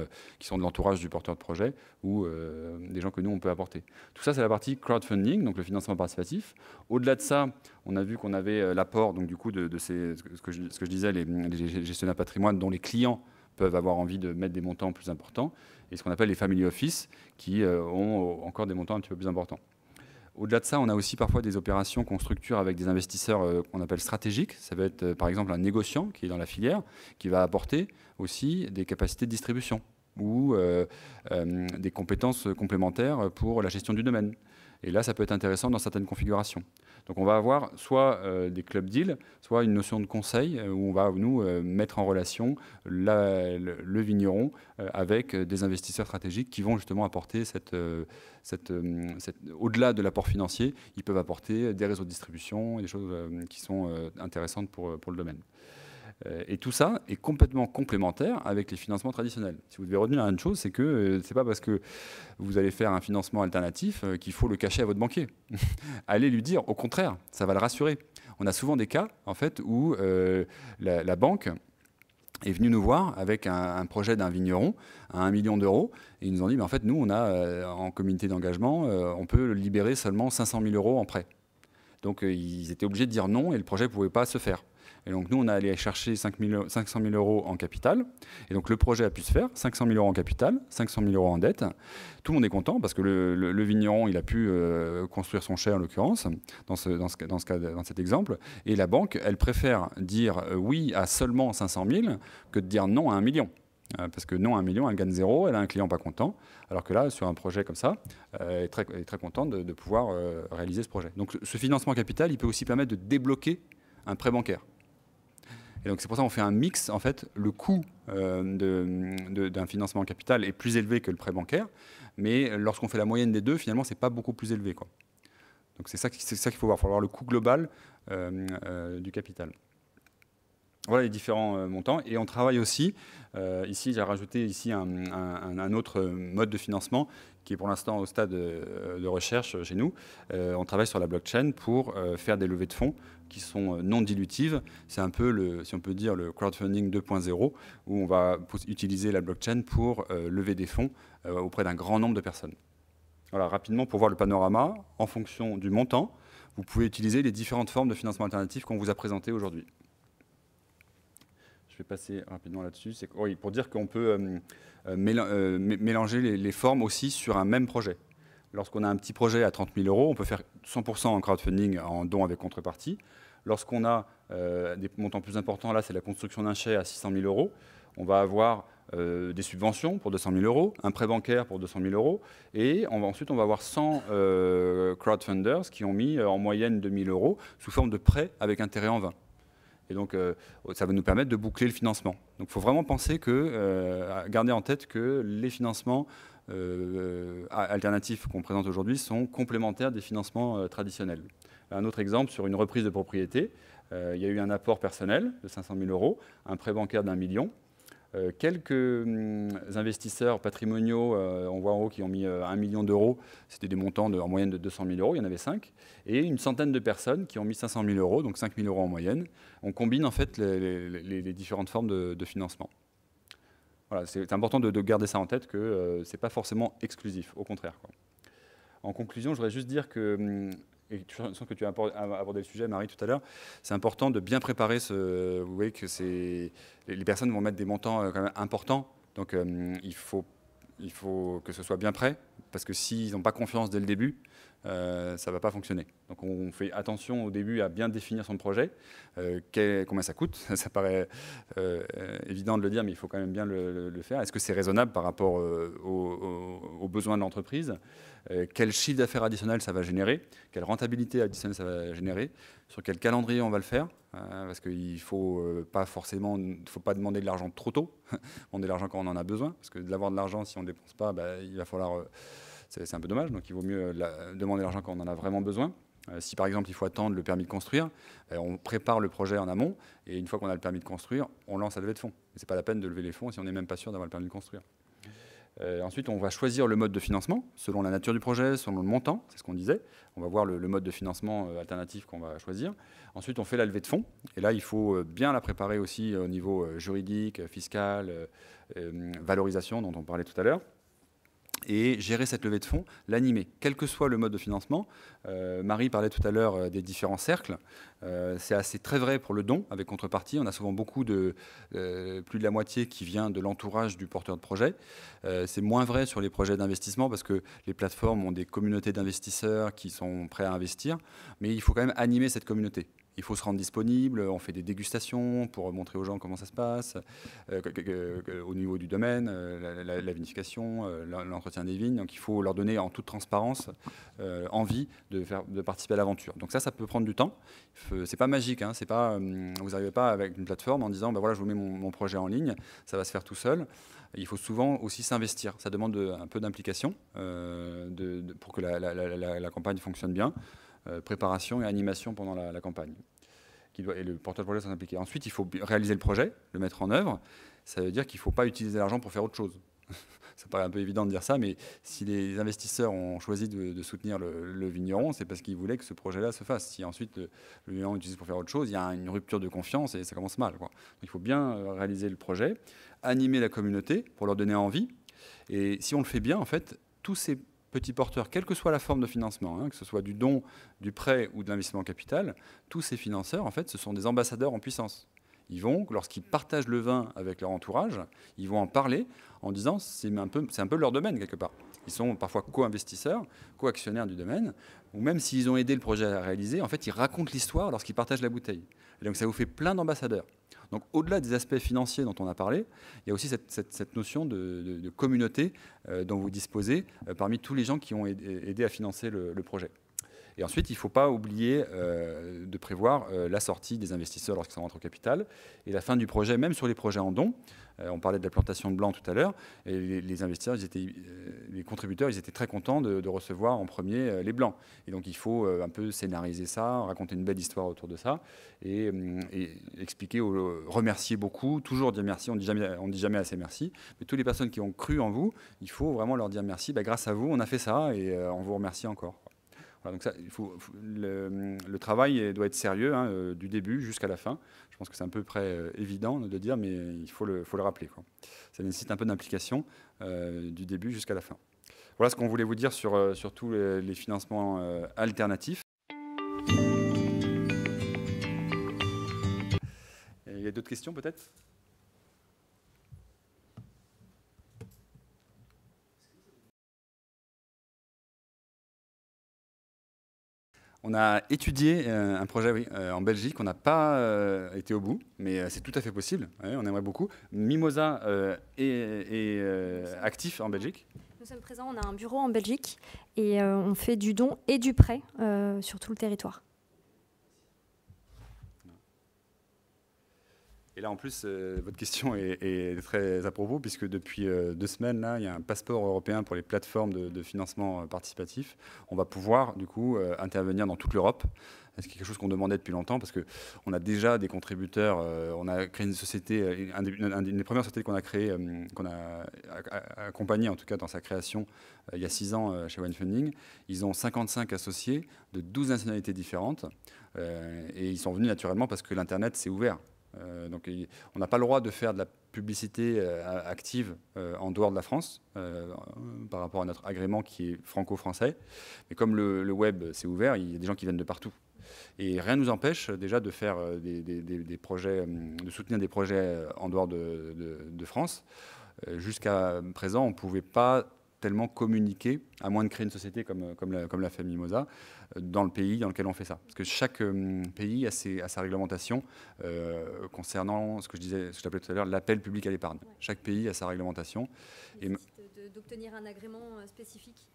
Speaker 1: de l'entourage du porteur de projet ou des gens que nous on peut apporter. Tout ça c'est la partie crowdfunding, donc le financement participatif. Au-delà de ça, on a vu qu'on avait l'apport donc du coup de ce que je disais, les gestionnaires patrimoine dont les clients peuvent avoir envie de mettre des montants plus importants, et ce qu'on appelle les family office qui ont encore des montants un petit peu plus importants. Au-delà de ça, on a aussi parfois des opérations qu'on structure avec des investisseurs qu'on appelle stratégiques. Ça va être par exemple un négociant qui est dans la filière, qui va apporter aussi des capacités de distribution ou des compétences complémentaires pour la gestion du domaine. Et là, ça peut être intéressant dans certaines configurations. Donc on va avoir soit des club deals, soit une notion de conseil où on va, nous, mettre en relation le vigneron avec des investisseurs stratégiques qui vont justement apporter au-delà de l'apport financier, ils peuvent apporter des réseaux de distribution et des choses qui sont intéressantes pour le domaine. Et tout ça est complètement complémentaire avec les financements traditionnels. Si vous devez retenir une chose, c'est que ce n'est pas parce que vous allez faire un financement alternatif qu'il faut le cacher à votre banquier. Allez lui dire, au contraire, ça va le rassurer. On a souvent des cas en fait, où la banque est venue nous voir avec un projet d'un vigneron à 1 million d'euros. Et ils nous ont dit, mais en fait, nous, on a en communauté d'engagement, on peut libérer seulement 500 000 euros en prêt. Donc ils étaient obligés de dire non et le projet ne pouvait pas se faire. Et donc nous, on a allé chercher 500 000 euros en capital. Et donc le projet a pu se faire, 500 000 euros en capital, 500 000 euros en dette. Tout le monde est content parce que le vigneron, il a pu construire son chai en l'occurrence, dans cet exemple. Et la banque, elle préfère dire oui à seulement 500 000 que de dire non à 1 million. Parce que non à 1 million, elle gagne 0, elle a un client pas content. Alors que là, sur un projet comme ça, elle est très contente de pouvoir réaliser ce projet. Donc ce financement capital, il peut aussi permettre de débloquer un prêt bancaire. Et donc c'est pour ça qu'on fait un mix. En fait, le coût d'un financement en capital est plus élevé que le prêt bancaire, mais lorsqu'on fait la moyenne des deux, finalement, c'est pas beaucoup plus élevé, quoi. Donc c'est ça qu'il faut voir. Il faut voir le coût global du capital. Voilà les différents montants. Et on travaille aussi, ici j'ai rajouté ici un autre mode de financement qui est pour l'instant au stade de recherche chez nous. On travaille sur la blockchain pour faire des levées de fonds qui sont non dilutives. C'est un peu, si on peut dire, le crowdfunding 2.0, où on va utiliser la blockchain pour lever des fonds auprès d'un grand nombre de personnes. Voilà, rapidement, pour voir le panorama, en fonction du montant, vous pouvez utiliser les différentes formes de financement alternatif qu'on vous a présentées aujourd'hui. Je vais passer rapidement là-dessus. Oui, pour dire qu'on peut mélanger les formes aussi sur un même projet. Lorsqu'on a un petit projet à 30 000 €, on peut faire 100% en crowdfunding, en don avec contrepartie. Lorsqu'on a des montants plus importants, là, c'est la construction d'un chai à 600 000 €. On va avoir des subventions pour 200 000 €, un prêt bancaire pour 200 000 €, et ensuite on va avoir 100 crowdfunders qui ont mis en moyenne 2 000 € sous forme de prêt avec intérêt en 20. Et donc, ça va nous permettre de boucler le financement. Donc, il faut vraiment penser garder en tête que les financements alternatifs qu'on présente aujourd'hui sont complémentaires des financements traditionnels. Un autre exemple, sur une reprise de propriété, il y a eu un apport personnel de 500 000 €, un prêt bancaire d'1 million. Quelques investisseurs patrimoniaux, on voit en haut, qui ont mis 1 million d'euros. C'était des montants en moyenne de 200 000 €, il y en avait 5. Et une centaine de personnes qui ont mis 500 000 €, donc 5 000 € en moyenne. On combine en fait les différentes formes de financement. Voilà, c'est important de garder ça en tête, que ce n'est pas forcément exclusif, au contraire, quoi. En conclusion, je voudrais juste dire que... Et je sens que tu as abordé le sujet, Marie, tout à l'heure. C'est important de bien préparer vous voyez que les personnes vont mettre des montants quand même importants. Donc, il faut que ce soit bien prêt, parce que s'ils n'ont pas confiance dès le début, ça ne va pas fonctionner. Donc, on fait attention au début à bien définir son projet, combien ça coûte. Ça paraît évident de le dire, mais il faut quand même bien le faire. Est-ce que c'est raisonnable par rapport aux besoins de l'entreprise? Quel chiffre d'affaires additionnel ça va générer? Quelle rentabilité additionnelle ça va générer? Sur quel calendrier on va le faire? Parce qu'il ne faut pas demander de l'argent trop tôt, demander de l'argent quand on en a besoin, parce que d'avoir de l'argent, si on ne dépense pas, il va falloir... c'est un peu dommage, donc il vaut mieux demander l'argent quand on en a vraiment besoin. Si par exemple il faut attendre le permis de construire, on prépare le projet en amont, et une fois qu'on a le permis de construire, on lance la levée de fonds. Ce n'est pas la peine de lever les fonds si on n'est même pas sûr d'avoir le permis de construire. Ensuite, on va choisir le mode de financement selon la nature du projet, selon le montant, c'est ce qu'on disait. On va voir le mode de financement alternatif qu'on va choisir. Ensuite, on fait la levée de fonds. Et là, il faut bien la préparer aussi au niveau juridique, fiscal, valorisation dont on parlait tout à l'heure. Et gérer cette levée de fonds, l'animer, quel que soit le mode de financement. Marie parlait tout à l'heure des différents cercles. C'est très vrai pour le don avec contrepartie. On a souvent plus de la moitié qui vient de l'entourage du porteur de projet. C'est moins vrai sur les projets d'investissement parce que les plateformes ont des communautés d'investisseurs qui sont prêts à investir. Mais il faut quand même animer cette communauté. Il faut se rendre disponible, on fait des dégustations pour montrer aux gens comment ça se passe, au niveau du domaine, la vinification, l'entretien des vignes. Donc il faut leur donner en toute transparence envie de participer à l'aventure. Donc ça peut prendre du temps. C'est pas magique, hein, vous n'arrivez pas avec une plateforme en disant voilà, je vous mets mon projet en ligne, ça va se faire tout seul. Il faut souvent aussi s'investir. Ça demande un peu d'implication pour que la campagne fonctionne bien. Préparation et animation pendant la campagne. Et le porteur de projet s'en impliquer. Ensuite, il faut réaliser le projet, le mettre en œuvre. Ça veut dire qu'il ne faut pas utiliser l'argent pour faire autre chose. Ça paraît un peu évident de dire ça, mais si les investisseurs ont choisi de soutenir le vigneron, c'est parce qu'ils voulaient que ce projet-là se fasse. Si ensuite le vigneron l'utilise pour faire autre chose, il y a une rupture de confiance et ça commence mal, quoi. Donc, il faut bien réaliser le projet, animer la communauté pour leur donner envie. Et si on le fait bien, en fait, tous ces petits porteurs, quelle que soit la forme de financement, que ce soit du don, du prêt ou de l'investissement en capital, tous ces financeurs, en fait, ce sont des ambassadeurs en puissance. Ils vont, lorsqu'ils partagent le vin avec leur entourage, ils vont en parler en disant c'est un peu leur domaine quelque part. Ils sont parfois co-investisseurs, co-actionnaires du domaine, ou même s'ils ont aidé le projet à réaliser, en fait, ils racontent l'histoire lorsqu'ils partagent la bouteille. Et donc ça vous fait plein d'ambassadeurs. Donc au-delà des aspects financiers dont on a parlé, il y a aussi cette notion de communauté dont vous disposez parmi tous les gens qui ont aidé à financer le projet. Et ensuite, il ne faut pas oublier de prévoir la sortie des investisseurs lorsqu'ils sont rentrés au capital et la fin du projet, même sur les projets en don. On parlait de la plantation de blanc tout à l'heure, et les investisseurs, les contributeurs, ils étaient très contents de recevoir en premier les blancs. Et donc il faut un peu scénariser ça, raconter une belle histoire autour de ça, et expliquer, remercier beaucoup, toujours dire merci, on ne dit jamais assez merci, mais toutes les personnes qui ont cru en vous, il faut vraiment leur dire merci, grâce à vous, on a fait ça, et on vous remercie encore. Voilà, donc ça, le travail doit être sérieux, hein, du début jusqu'à la fin. Je pense que c'est à peu près évident de dire, mais il faut le rappeler, quoi. Ça nécessite un peu d'implication du début jusqu'à la fin. Voilà ce qu'on voulait vous dire sur tous les financements alternatifs. Et il y a d'autres questions peut-être ? On a étudié un projet en Belgique, on n'a pas été au bout, mais c'est tout à fait possible, ouais, on aimerait beaucoup. Mimosa est actif en Belgique.
Speaker 2: Nous sommes présents, on a un bureau en Belgique et on fait du don et du prêt sur tout le territoire.
Speaker 1: Et là, en plus, votre question est très à propos, puisque depuis 2 semaines, là, il y a un passeport européen pour les plateformes de financement participatif. On va pouvoir, du coup, intervenir dans toute l'Europe. C'est quelque chose qu'on demandait depuis longtemps, parce qu'on a déjà des contributeurs. On a créé une société, une des premières sociétés qu'on a créées, qu'on a accompagné, en tout cas, dans sa création, il y a 6 ans chez One Funding. Ils ont 55 associés de 12 nationalités différentes. Et ils sont venus naturellement parce que l'Internet s'est ouvert. Donc on n'a pas le droit de faire de la publicité active en dehors de la France par rapport à notre agrément qui est franco-français. Mais comme le web s'est ouvert, il y a des gens qui viennent de partout. Et rien ne nous empêche déjà de faire des projets, de soutenir des projets en dehors de France. Jusqu'à présent, on ne pouvait pas tellement communiquer, à moins de créer une société comme l'a fait Mimosa, dans le pays dans lequel on fait ça. Parce que chaque pays a sa réglementation concernant ce que j'appelais tout à l'heure l'appel public à l'épargne. Ouais. Chaque pays a sa réglementation.
Speaker 2: Et d'obtenir un agrément spécifique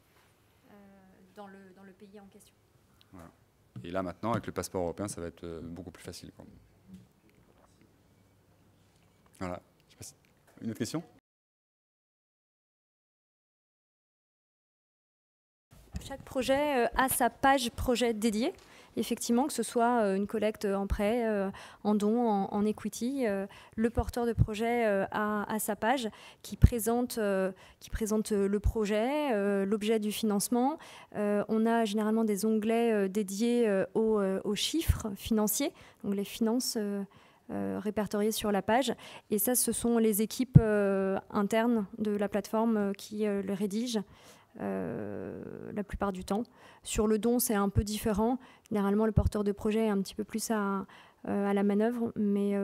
Speaker 2: dans le pays en question.
Speaker 1: Voilà. Et là maintenant, avec le passeport européen, ça va être beaucoup plus facile, quoi. Voilà. Je sais pas si... Une autre question ?
Speaker 2: Chaque projet a sa page projet dédiée, effectivement, que ce soit une collecte en prêt, en don, en equity. Le porteur de projet a sa page qui présente le projet, l'objet du financement. On a généralement des onglets dédiés aux chiffres financiers, donc les finances répertoriées sur la page. Et ça, ce sont les équipes internes de la plateforme qui le rédigent. La plupart du temps. Sur le don, c'est un peu différent. Généralement, le porteur de projet est un petit peu plus à la manœuvre, mais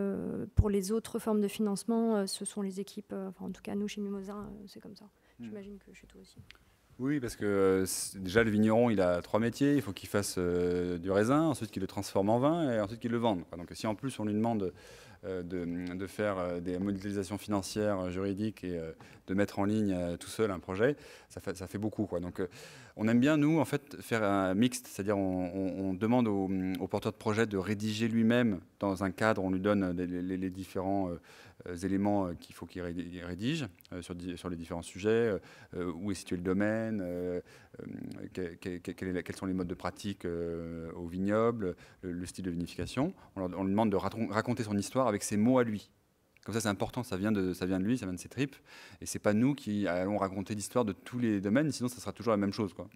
Speaker 2: pour les autres formes de financement, ce sont les équipes, en tout cas nous chez Mimosa, c'est comme ça. J'imagine que chez toi aussi.
Speaker 1: Oui, parce que déjà le vigneron, il a 3 métiers. Il faut qu'il fasse du raisin, ensuite qu'il le transforme en vin et ensuite qu'il le vende. Donc si en plus on lui demande de faire des modélisations financières, juridiques et de mettre en ligne tout seul un projet, ça fait beaucoup, quoi. Donc on aime bien, nous, en fait, faire un mixte, c'est-à-dire on demande au porteur de projet de rédiger lui-même dans un cadre, on lui donne les différents éléments qu'il faut qu'il rédige sur les différents sujets, où est situé le domaine, quels sont les modes de pratique au vignoble, le style de vinification. On lui demande de raconter son histoire avec ses mots à lui. Comme ça, c'est important, ça vient de lui, ça vient de ses tripes. Et c'est pas nous qui allons raconter l'histoire de tous les domaines, sinon ça sera toujours la même chose, quoi.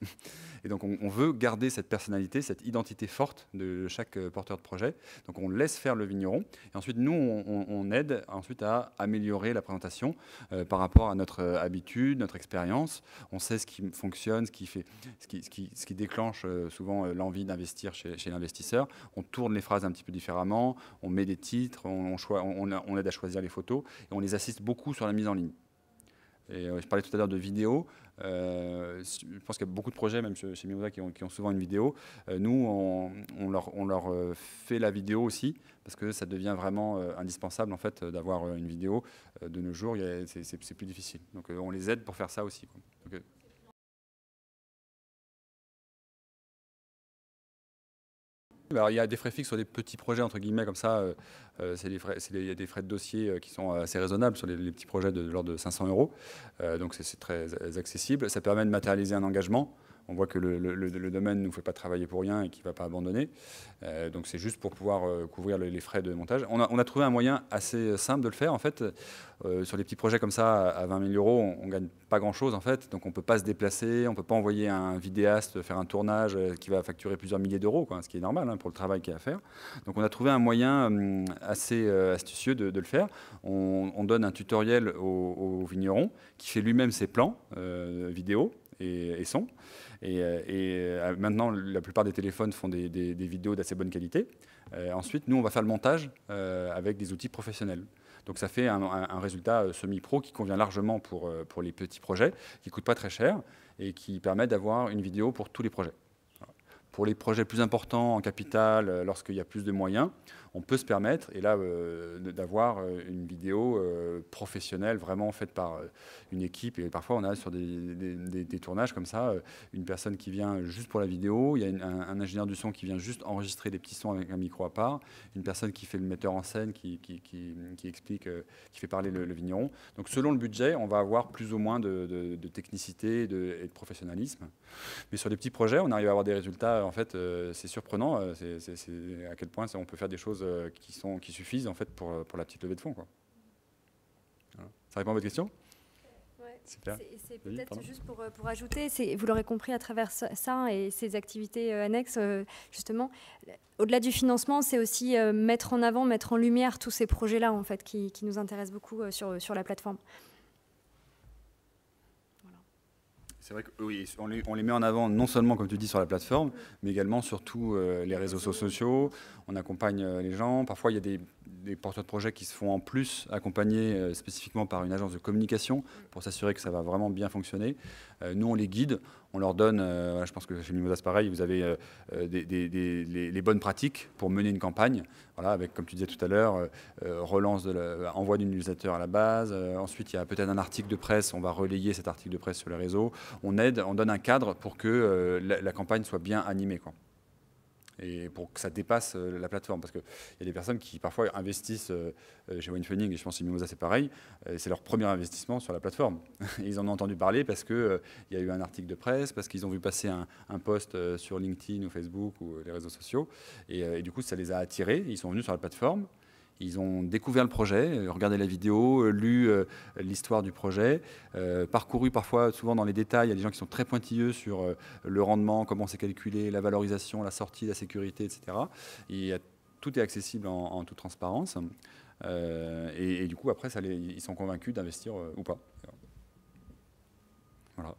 Speaker 1: Et donc, on veut garder cette personnalité, cette identité forte de chaque porteur de projet. Donc, on laisse faire le vigneron. Et ensuite, nous, on aide ensuite à améliorer la présentation par rapport à notre habitude, notre expérience. On sait ce qui fonctionne, ce qui déclenche souvent l'envie d'investir chez l'investisseur. On tourne les phrases un petit peu différemment, on met des titres, on aide à choisir les photos et on les assiste beaucoup sur la mise en ligne. Et je parlais tout à l'heure de vidéos. Je pense qu'il y a beaucoup de projets, même chez Mimosa, qui ont souvent une vidéo. Nous, on leur fait la vidéo aussi, parce que ça devient vraiment indispensable en fait, d'avoir une vidéo. De nos jours, c'est plus difficile. Donc on les aide pour faire ça aussi, quoi. Donc, Alors, il y a des frais fixes sur des petits projets, entre guillemets, comme ça. Il y a des frais de dossier qui sont assez raisonnables sur les petits projets de l'ordre de 500 €. Donc, c'est très accessible. Ça permet de matérialiser un engagement. On voit que le domaine ne nous fait pas travailler pour rien et qu'il ne va pas abandonner. Donc c'est juste pour pouvoir couvrir les frais de montage. On a trouvé un moyen assez simple de le faire. En fait, sur les petits projets comme ça, à 20 000 €, on ne gagne pas grand-chose. En fait. Donc on ne peut pas se déplacer, on ne peut pas envoyer un vidéaste faire un tournage qui va facturer plusieurs milliers d'euros, quoi, ce qui est normal pour le travail qu'il y a à faire. Donc on a trouvé un moyen assez astucieux de le faire. On donne un tutoriel au vigneron qui fait lui-même ses plans vidéo et son. Et maintenant, la plupart des téléphones font des vidéos d'assez bonne qualité. Ensuite, nous, on va faire le montage avec des outils professionnels. Donc ça fait un résultat semi-pro qui convient largement pour les petits projets, qui ne coûte pas très cher et qui permet d'avoir une vidéo pour tous les projets. Pour les projets plus importants en capital, lorsqu'il y a plus de moyens, on peut se permettre, et là, d'avoir une vidéo professionnelle, vraiment faite par une équipe. Et parfois, on a sur des tournages comme ça, une personne qui vient juste pour la vidéo, il y a un ingénieur du son qui vient juste enregistrer des petits sons avec un micro à part, une personne qui fait le metteur en scène, qui explique, qui fait parler le vigneron. Donc, selon le budget, on va avoir plus ou moins de technicité et de professionnalisme. Mais sur les petits projets, on arrive à avoir des résultats, en fait, c'est surprenant. C'est à quel point on peut faire des choses qui suffisent en fait pour la petite levée de fonds, quoi. Voilà. Ça répond à votre question?
Speaker 2: Ouais.
Speaker 1: Super.
Speaker 2: C'est peut-être juste pour ajouter, vous l'aurez compris à travers ça et ces activités annexes, justement, au-delà du financement, c'est aussi mettre en avant, mettre en lumière tous ces projets-là en fait, qui nous intéressent beaucoup sur la plateforme.
Speaker 1: C'est vrai que oui, on les met en avant non seulement, comme tu dis, sur la plateforme, mais également sur tous les réseaux sociaux. On accompagne les gens. Parfois, il y a des porteurs de projets qui se font en plus accompagner spécifiquement par une agence de communication pour s'assurer que ça va vraiment bien fonctionner. Nous, on les guide, on leur donne, je pense que chez Mimosas, pareil, vous avez les bonnes pratiques pour mener une campagne. Voilà, avec, comme tu disais tout à l'heure, envoi d'une newsletter à la base. Ensuite, il y a peut-être un article de presse, on va relayer cet article de presse sur les réseaux. On aide, on donne un cadre pour que la campagne soit bien animée, quoi. Et pour que ça dépasse la plateforme. Parce qu'il y a des personnes qui parfois investissent chez Winefunding, et je pense que Mimosa c'est pareil, c'est leur premier investissement sur la plateforme. Ils en ont entendu parler parce qu'il y a eu un article de presse, parce qu'ils ont vu passer un post sur LinkedIn ou Facebook ou les réseaux sociaux. Et du coup, ça les a attirés, ils sont venus sur la plateforme. Ils ont découvert le projet, regardé la vidéo, lu l'histoire du projet, parcouru parfois, souvent dans les détails. Il y a des gens qui sont très pointilleux sur le rendement, comment c'est calculé, la valorisation, la sortie, la sécurité, etc. Et tout est accessible en toute transparence. Et du coup, après, ils sont convaincus d'investir ou pas. Voilà.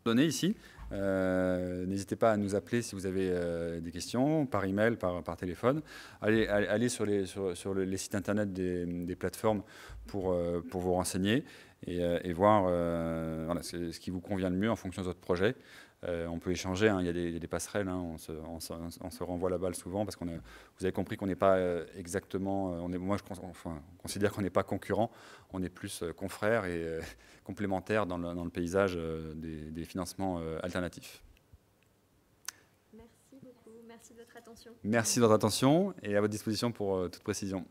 Speaker 1: Données ici. N'hésitez pas à nous appeler si vous avez des questions, par email, par téléphone. Allez sur les sites internet des plateformes pour vous renseigner et voir voilà, ce qui vous convient le mieux en fonction de votre projet. On peut échanger, hein, il y a des passerelles, hein, on se renvoie la balle souvent parce vous avez compris qu'on n'est pas exactement, moi je considère qu'on n'est pas concurrents, on est plus confrères et complémentaires dans le paysage des financements alternatifs.
Speaker 2: Merci beaucoup, merci de votre attention.
Speaker 1: Merci de votre attention et à votre disposition pour toute précision.